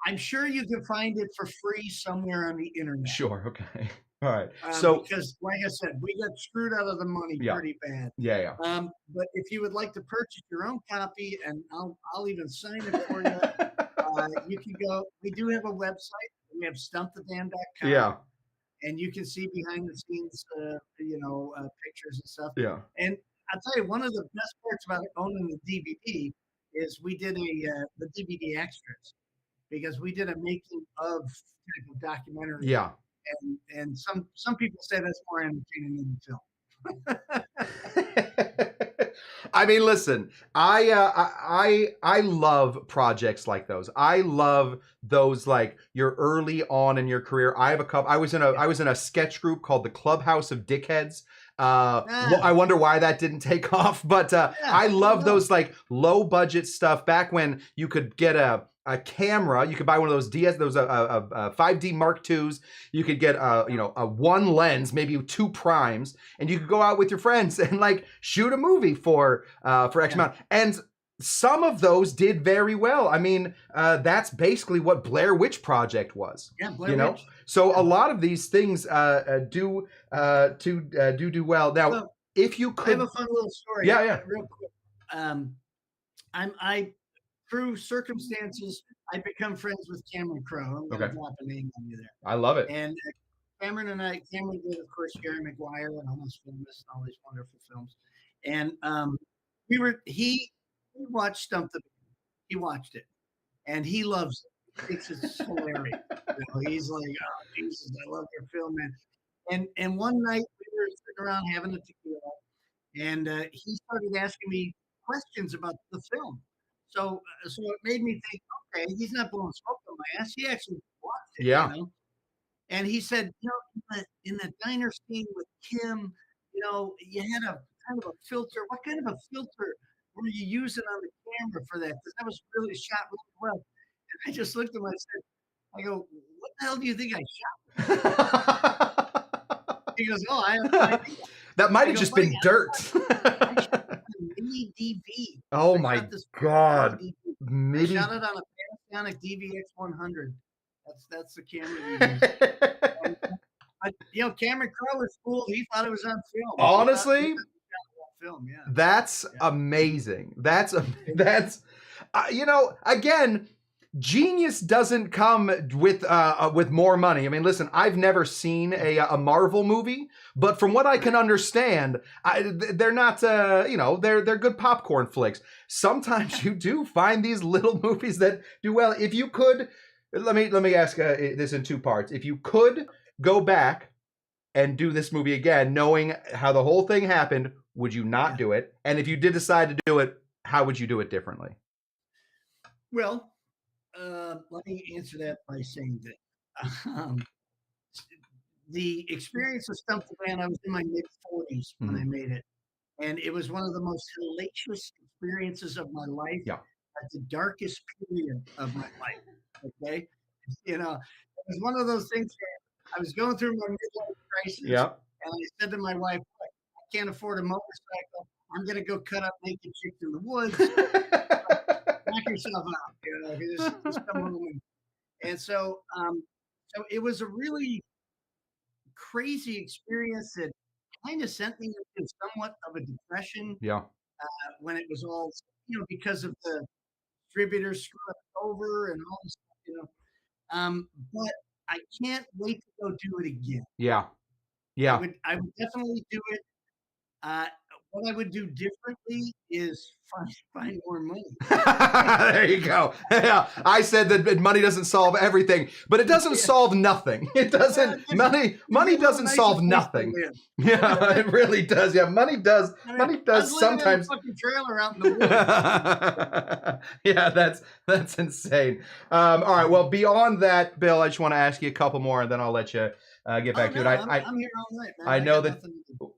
I'm sure you can find it for free somewhere on the internet. Sure. Okay. All right. Because, like I said, we got screwed out of the money pretty bad. Yeah. But if you would like to purchase your own copy, and I'll even sign it for you, you can go. We do have a website. We have stumptheband.com. Yeah. and you can see behind the scenes, pictures and stuff. Yeah. And I'll tell you, one of the best parts about owning the DVD is we did the DVD extras, because we did a making of type of documentary. Yeah. And some people say that's more entertaining than the film. I mean, listen, I love projects like those. I love those, like, you're early on in your career. I have a couple. I was in a sketch group called the Clubhouse of Dickheads. I wonder why that didn't take off, but I love those, like, low budget stuff back when you could get a camera. You could buy one of those 5D Mark IIs. You could get a one lens, maybe 2 primes, and you could go out with your friends and, like, shoot a movie for X amount. And some of those did very well. I mean, that's basically what Blair Witch Project was. Yeah, Blair Witch. So a lot of these things do well. Now, So, if you could, I have a fun little story. Yeah. Real quick. I through circumstances, I become friends with Cameron Crowe. I'm going to drop a name on you there. I love it. And Cameron did, of course, Jerry Maguire and Almost Famous and all these wonderful films. And he watched Stump the Band. He watched it, and he loves it. He thinks it's hilarious. He's like, oh, Jesus, I love your film, man. And one night we were sitting around having a tequila, and he started asking me questions about the film. So it made me think, okay, he's not blowing smoke on my ass. He actually watched it. Yeah. And he said, in the diner scene with Kim, you had a kind of a filter. What kind of a filter were you using on the camera for that? Because that was really shot really well. And I just looked at him and I go, what the hell do you think I shot? He goes, oh, I have no idea. That might have just been dirt. Mini DV. Oh my God. I shot it on a Panasonic DVX100. That's the camera we use. Cameron Crowe was cool. He thought it was on film. Honestly, film, yeah. That's amazing. That's again, genius doesn't come with more money. I mean, listen, I've never seen a Marvel movie, but from what I can understand, they're not they're good popcorn flicks. Sometimes you do find these little movies that do well. If you could, let me ask this in 2 parts. If you could go back and do this movie again, knowing how the whole thing happened, would you not do it? And if you did decide to do it, how would you do it differently? Well, let me answer that by saying that the experience of Stump the Band, I was in my mid-40s when I made it. And it was one of the most hellacious experiences of my life at the darkest period of my life. Okay? It was one of those things where I was going through my midlife crisis. And I said to my wife, I can't afford a motorcycle. I'm going to go cut up naked chicks in the woods. Knock yourself out. Just come home. And so it was a really crazy experience that kind of sent me into somewhat of a depression. When it was all, because of the distributors screwing over and all this stuff, but I can't wait to go do it again. I would definitely do it. What I would do differently is find more money. There you go. Yeah, I said that money doesn't solve everything, but it doesn't solve nothing. It doesn't. Money doesn't solve nothing. Yeah, it really does. Yeah, money does. Money does sometimes. In a fucking trailer out in the woods. Yeah, that's insane. All right. Well, beyond that, Bill, I just want to ask you a couple more, and then I'll let you get back to it. I'm here all night, man. I know that.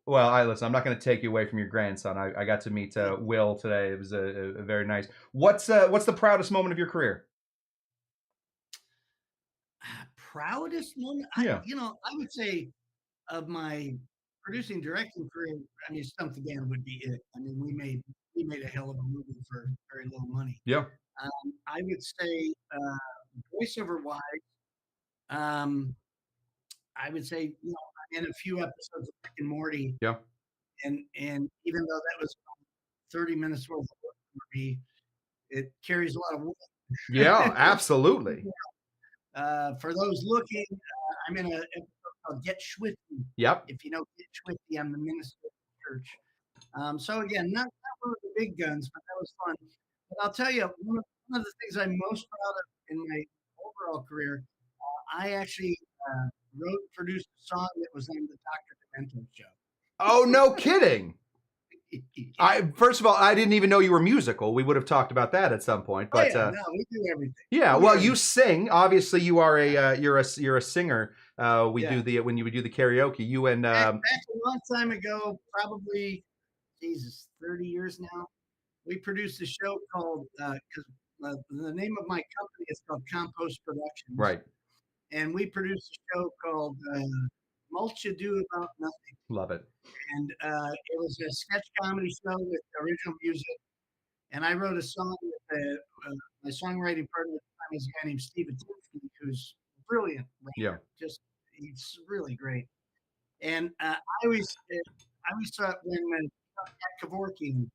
Well, listen. I'm not going to take you away from your grandson. I got to meet Will today. It was a very nice. What's the proudest moment of your career? Proudest moment? I would say of my producing directing career, I mean, Stump the Band would be it. I mean, we made a hell of a movie for very little money. Yeah. I would say voiceover wise. I would say, in a few episodes of Rick and Morty. Yeah. And even though that was 30 minutes worth of work for me, it carries a lot of weight. Yeah, absolutely. For those looking, I'm in an episode called Get Swifty. Yep. If you know Get Swifty, I'm the minister of the church. So again, not one of the big guns, but that was fun. But I'll tell you, one of the things I'm most proud of in my overall career, I actually wrote and produced a song that was on the Dr. Demento show. Oh, no kidding. First of all, I didn't even know you were musical. We would have talked about that at some point. But no, we do everything. Yeah, well, you sing. Obviously, you are you're a singer. When you do the karaoke, you and back a long time ago, probably 30 years now. We produced a show called because the name of my company is called Compost Productions. Right. And we produced a show called Mulch Ado About Nothing. Love it. And it was a sketch comedy show with original music. And I wrote a song with my songwriting partner at the time is a guy named Steve Atinsky, who's brilliant. Yeah. He's really great. And I always thought when Jack Kevorkian,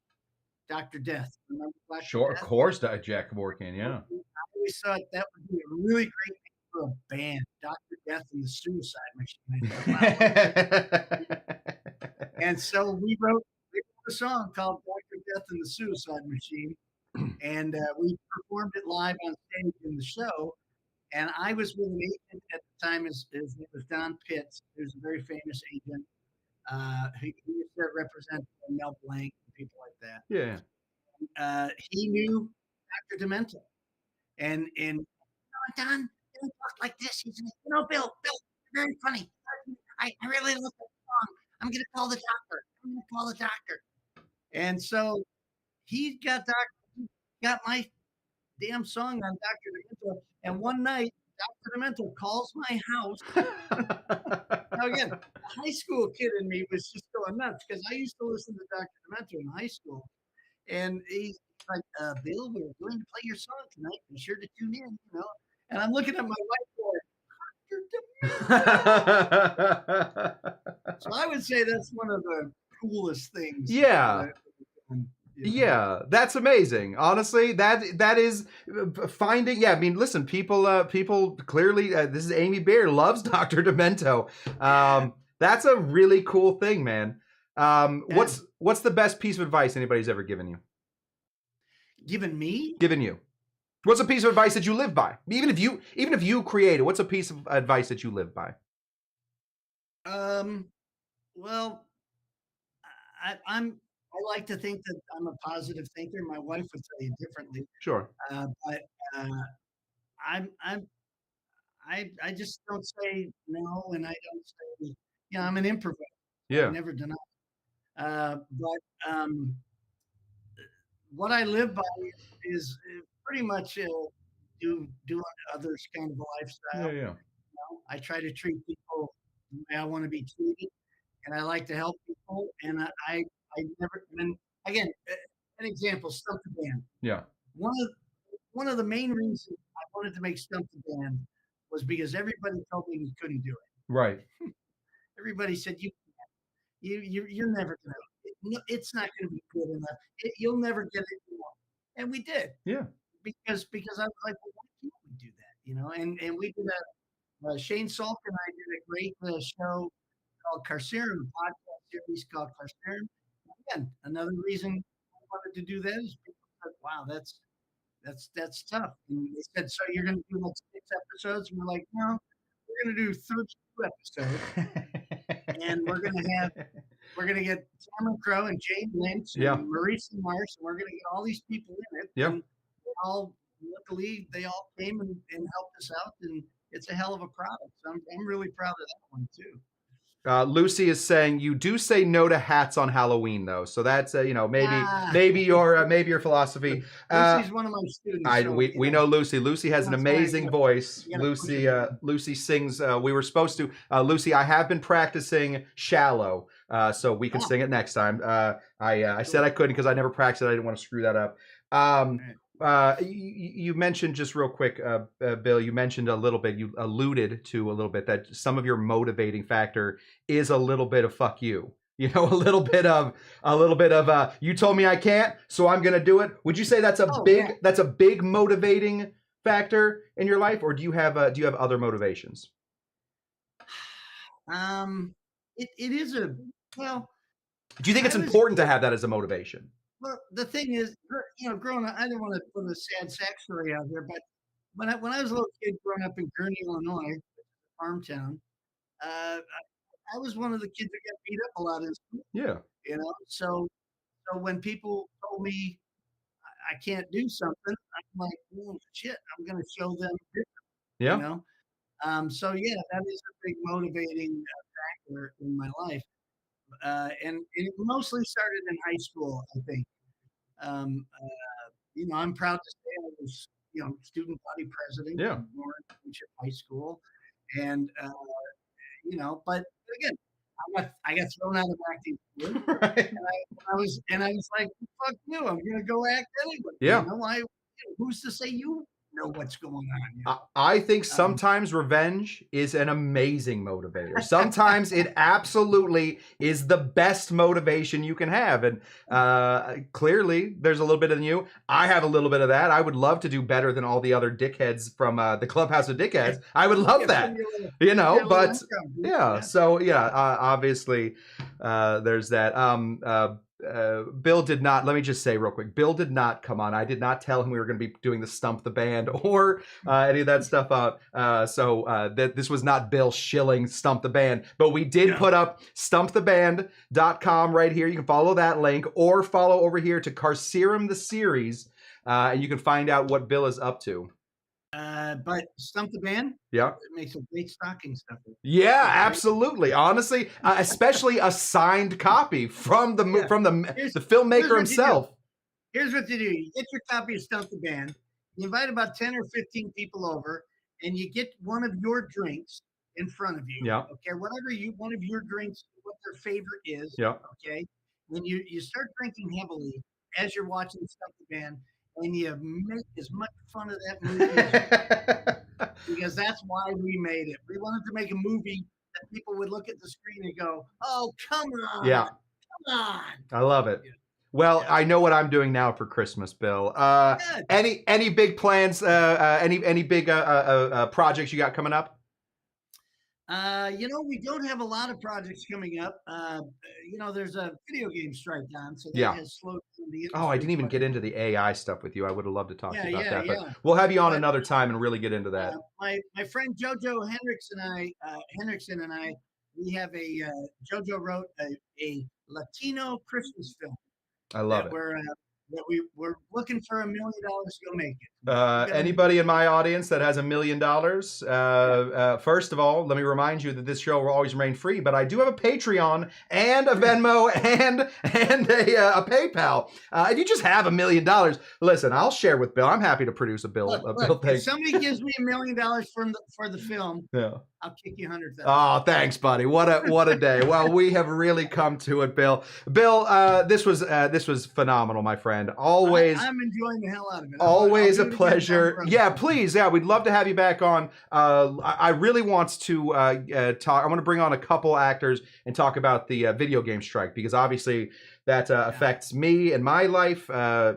Dr. Death. Remember Dr. Sure, Death? of course, Jack Kevorkian, yeah. I always thought that would be a really great name for a band, Dr. Death and the Suicide Machine. And so we wrote a song called Dr. Death and the Suicide Machine, and we performed it live on stage in the show. And I was with an agent at the time. His name was Don Pitts, who's a very famous agent. He used to represent Mel Blanc and people like that. Yeah. He knew Dr. Demento. And Don, don't talk like this. He said, Bill, you're very funny. I really love that song. I'm going to call the doctor. And so he got my damn song on Dr. Demento. And one night, Dr. Demento calls my house. Now again, a high school kid in me was just going nuts because I used to listen to Dr. Demento in high school. And he's like, Bill, we're going to play your song tonight. Be sure to tune in, And I'm looking at my wife going, Dr. Demento. So I would say that's one of the coolest things. Yeah. Yeah, that's amazing. Honestly, that is finding. Yeah, I mean, listen, people clearly. This is Amy Beard loves Dr. Demento. That's a really cool thing, man. What's the best piece of advice anybody's ever given you? Given me? Given you. What's a piece of advice that you live by? Even if you create it, what's a piece of advice that you live by? Well, I like to think that I'm a positive thinker. My wife would tell you differently. Sure. But I just don't say no, and I don't say, I'm an improviser. Yeah. I never deny. But what I live by is pretty much do others kind of a lifestyle. Yeah. I try to treat people the way I want to be treated, and I like to help people. And I never. And again, an example: Stump the Band. Yeah. One of the main reasons I wanted to make Stump the Band was because everybody told me we couldn't do it. Right. Everybody said you're never gonna. It's not gonna be good enough. You'll never get it. And we did. Yeah. Because I was like, well, why can't we do that? And we did that. Shane Salk and I did a great show called Carcerum, a podcast series called Carcerum. Again, another reason I wanted to do that is people said, wow, that's tough. And they said, so you're going to do like 6 episodes? And we're like, no, we're going to do 32 episodes. And we're going to get Cameron Crowe and Jane Lynch and Maurice and Marsh, and we're going to get all these people in it. Yeah. And luckily, they all came and helped us out, and it's a hell of a product. So I'm really proud of that one too. Lucy is saying you do say no to hats on Halloween, though. So that's maybe your philosophy. Lucy's one of my students. We know Lucy. Lucy has an amazing voice. Lucy sings. We were supposed to. Lucy, I have been practicing "Shallow," so we can sing it next time. I said I couldn't because I never practiced it. I didn't want to screw that up. You mentioned just real quick, Bill, you mentioned a little bit, you alluded to a little bit that some of your motivating factor is a little bit of fuck you, a little bit of, you told me I can't, so I'm going to do it. Would you say that's that's a big motivating factor in your life, or do you have other motivations? It is a well. Do you think it's I was- important to have that as a motivation? Well, the thing is, growing up, I don't want to put a sad sack story out there, but when I was a little kid growing up in Gurney, Illinois, farm town, I was one of the kids that got beat up a lot in school. Yeah. So when people told me I can't do something, I'm like, oh shit, I'm going to show them. Yeah. You know. So yeah, that is a big motivating factor in my life, and it mostly started in high school, I think. I'm proud to say I was, student body president Yeah. of Warren Township High School, and but again, I got thrown out of acting school, Right. and I was like, fuck you, I'm gonna go act anyway. Yeah. Who's to say you know what's going on? I think sometimes revenge is an amazing motivator. Sometimes it absolutely is the best motivation you can have. And clearly, there's a little bit in you. I have a little bit of that. I would love to do better than all the other dickheads from the Clubhouse of Dickheads. I would love that, but yeah. So yeah, obviously, there's that. Bill did not, let me just say real quick, Bill did not come on. I did not tell him we were going to be doing the Stump the Band or any of that stuff out. So this was not Bill shilling Stump the Band, but we did put up stumptheband.com right here. You can follow that link or follow over here to Carcerum the Series, and you can find out what Bill is up to. But Stump the Band, yeah, it makes a great stocking stuffer. Yeah, absolutely. Honestly, especially a signed copy from the filmmaker himself. Here's what you do: you get your copy of Stump the Band, you invite about 10 or 15 people over, and you get one of your drinks in front of you. Yeah. Okay, one of your drinks, what their favorite is. Yeah. Okay, then you start drinking heavily as you're watching Stump the Band. And you make as much fun of that movie because that's why we made it. We wanted to make a movie that people would look at the screen and go, "Oh, come on, yeah, come on." I love it. Yeah. Well, I know what I'm doing now for Christmas, Bill. Any big plans? Any big projects you got coming up? We don't have a lot of projects coming up. There's a video game strike on, so that has slowed down the industry. Oh, I didn't even get into the AI stuff with you. I would have loved to talk to you about that, yeah. But we'll have you on another time and really get into that. My friend Jojo Hendrickson and I, we have Jojo wrote a Latino Christmas film. I love it. We're looking for $1 million to go make it. Anybody in my audience that has $1 million, first of all, let me remind you that this show will always remain free, but I do have a Patreon and a Venmo and a PayPal. If you just have $1 million, listen, I'll share with Bill. I'm happy to produce a Bill thing. If somebody gives me $1 million for the film, I'll kick you 100,000. Oh, thanks, buddy. What a day. Well, we have really come to it, Bill. Bill, this was phenomenal, my friend. Always, I'm enjoying the hell out of it. Always a pleasure. Yeah, please. Yeah, we'd love to have you back on. I really want to talk. I want to bring on a couple actors and talk about the video game strike because obviously that affects me and my life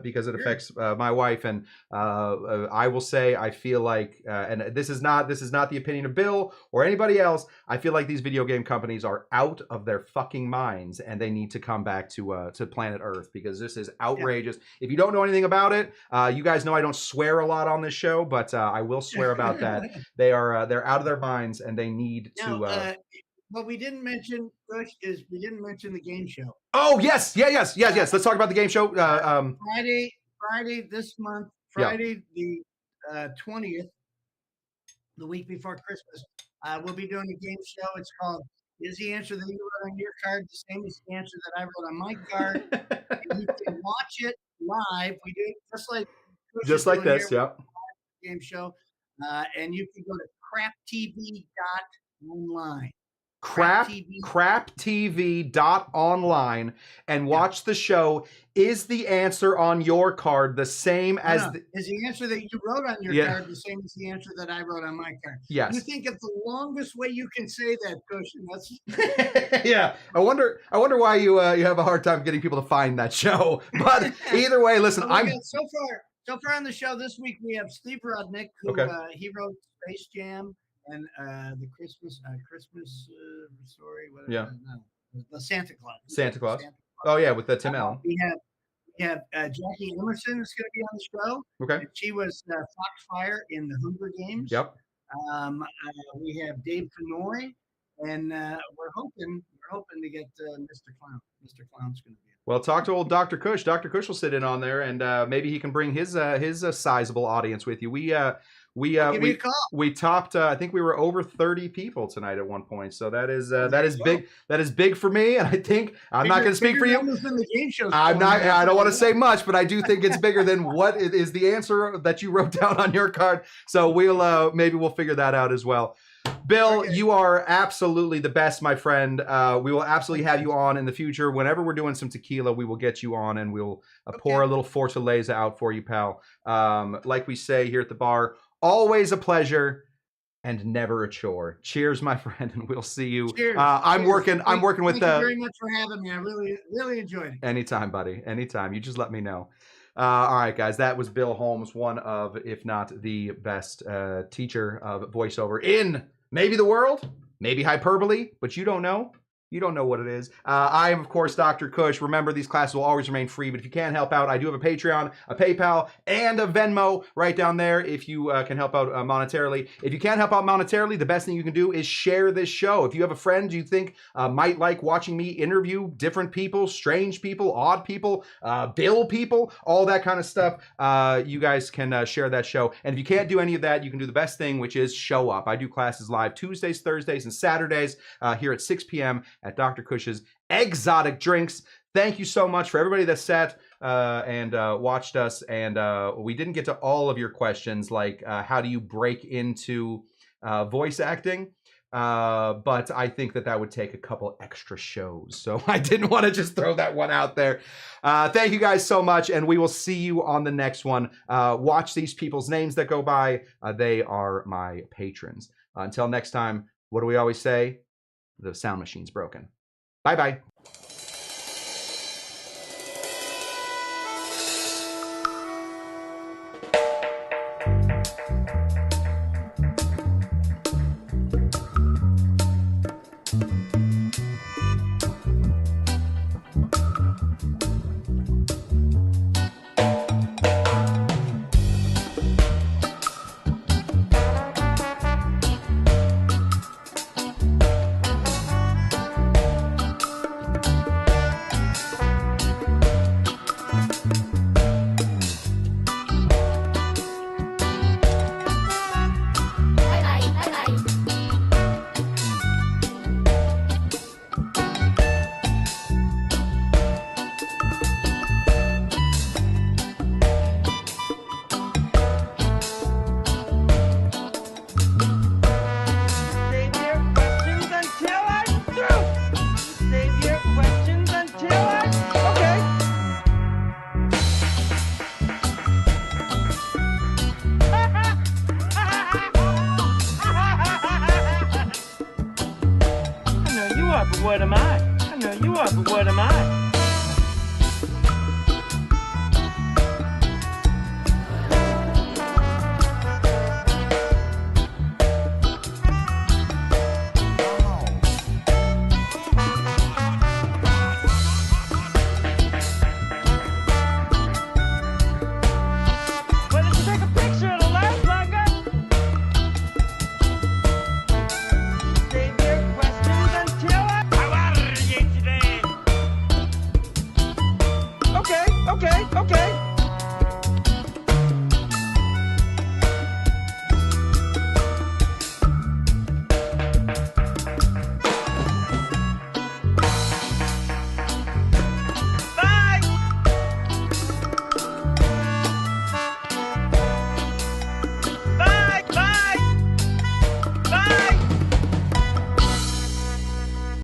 because it affects my wife. And I will say, I feel like, and this is not the opinion of Bill or anybody else. I feel like these video game companies are out of their fucking minds, and they need to come back to planet Earth because this is outrageous. Yeah. If you don't know anything about it, you guys know I don't swear a lot on this show, but I will swear about that. They're out of their minds, and they need to. What we didn't mention, Cush, is we didn't mention the game show. Oh, yes. Let's talk about the game show. Friday this month, the 20th, the week before Christmas, we'll be doing a game show. It's called Is the Answer That You Wrote on Your Card the Same as the Answer That I Wrote on My Card? And you can watch it live. We do it just like this, game show. And you can go to craptv.online. craptv.online and watch the show. Is the answer on your card the same as is the answer that you wrote on your card the same as the answer that I wrote on my card? Yes. You think it's the longest way you can say that, Cush? That's yeah. I wonder why you have a hard time getting people to find that show. But either way, listen, so far on the show this week we have Steve Rudnick, who he wrote Space Jam and the Christmas story. Whatever, Yeah. No, the Santa Claus. Santa Claus. Santa Oh yeah, with Tim Allen. We have Jackie Emerson is going to be on the show. Okay. And she was Foxfire in the Hunger Games. Yep. We have Dave Fenoy, and we're hoping to get Mr. Clown. Mr. Clown's going to be. Well, talk to old Dr. Cush. Dr. Cush will sit in on there, and maybe he can bring his sizable audience with you. Give me a call. We topped. I think we were over 30 people tonight at one point. So that is big. That is big for me. And I think I'm not going to speak for you. The game shows I'm not. I don't want to say much, but I do think it's bigger than what is the answer that you wrote down on your card. So maybe we'll figure that out as well. Bill, Okay. you are absolutely the best, my friend. We will absolutely have you on in the future. Whenever we're doing some tequila, we will get you on and we'll pour a little Fortaleza out for you, pal. Like we say here at the bar, always a pleasure and never a chore. Cheers, my friend, and we'll see you. Cheers. I'm Cheers. working with Thank you very much for having me. I really enjoyed it. Anytime, buddy. Anytime. You just let me know. All right, guys. That was Bill Holmes, one of, if not the best teacher of voiceover in maybe the world, maybe hyperbole, but you don't know. You don't know what it is. I am, of course, Dr. Cush. Remember, these classes will always remain free, but if you can't help out, I do have a Patreon, a PayPal, and a Venmo right down there if you can help out monetarily. If you can't help out monetarily, the best thing you can do is share this show. If you have a friend you think might like watching me interview different people, strange people, odd people, Bill people, all that kind of stuff, you guys can share that show. And if you can't do any of that, you can do the best thing, which is show up. I do classes live Tuesdays, Thursdays, and Saturdays here at 6 p.m. at Dr. Cush's Exotic Drinks. Thank you so much for everybody that sat and watched us. And we didn't get to all of your questions, like how do you break into voice acting? But I think that would take a couple extra shows. So I didn't want to just throw that one out there. Thank you guys so much. And we will see you on the next one. Watch these people's names that go by. They are my patrons. Until next time, what do we always say? The sound machine's broken. Bye-bye. What am I? I know you are, but what am I?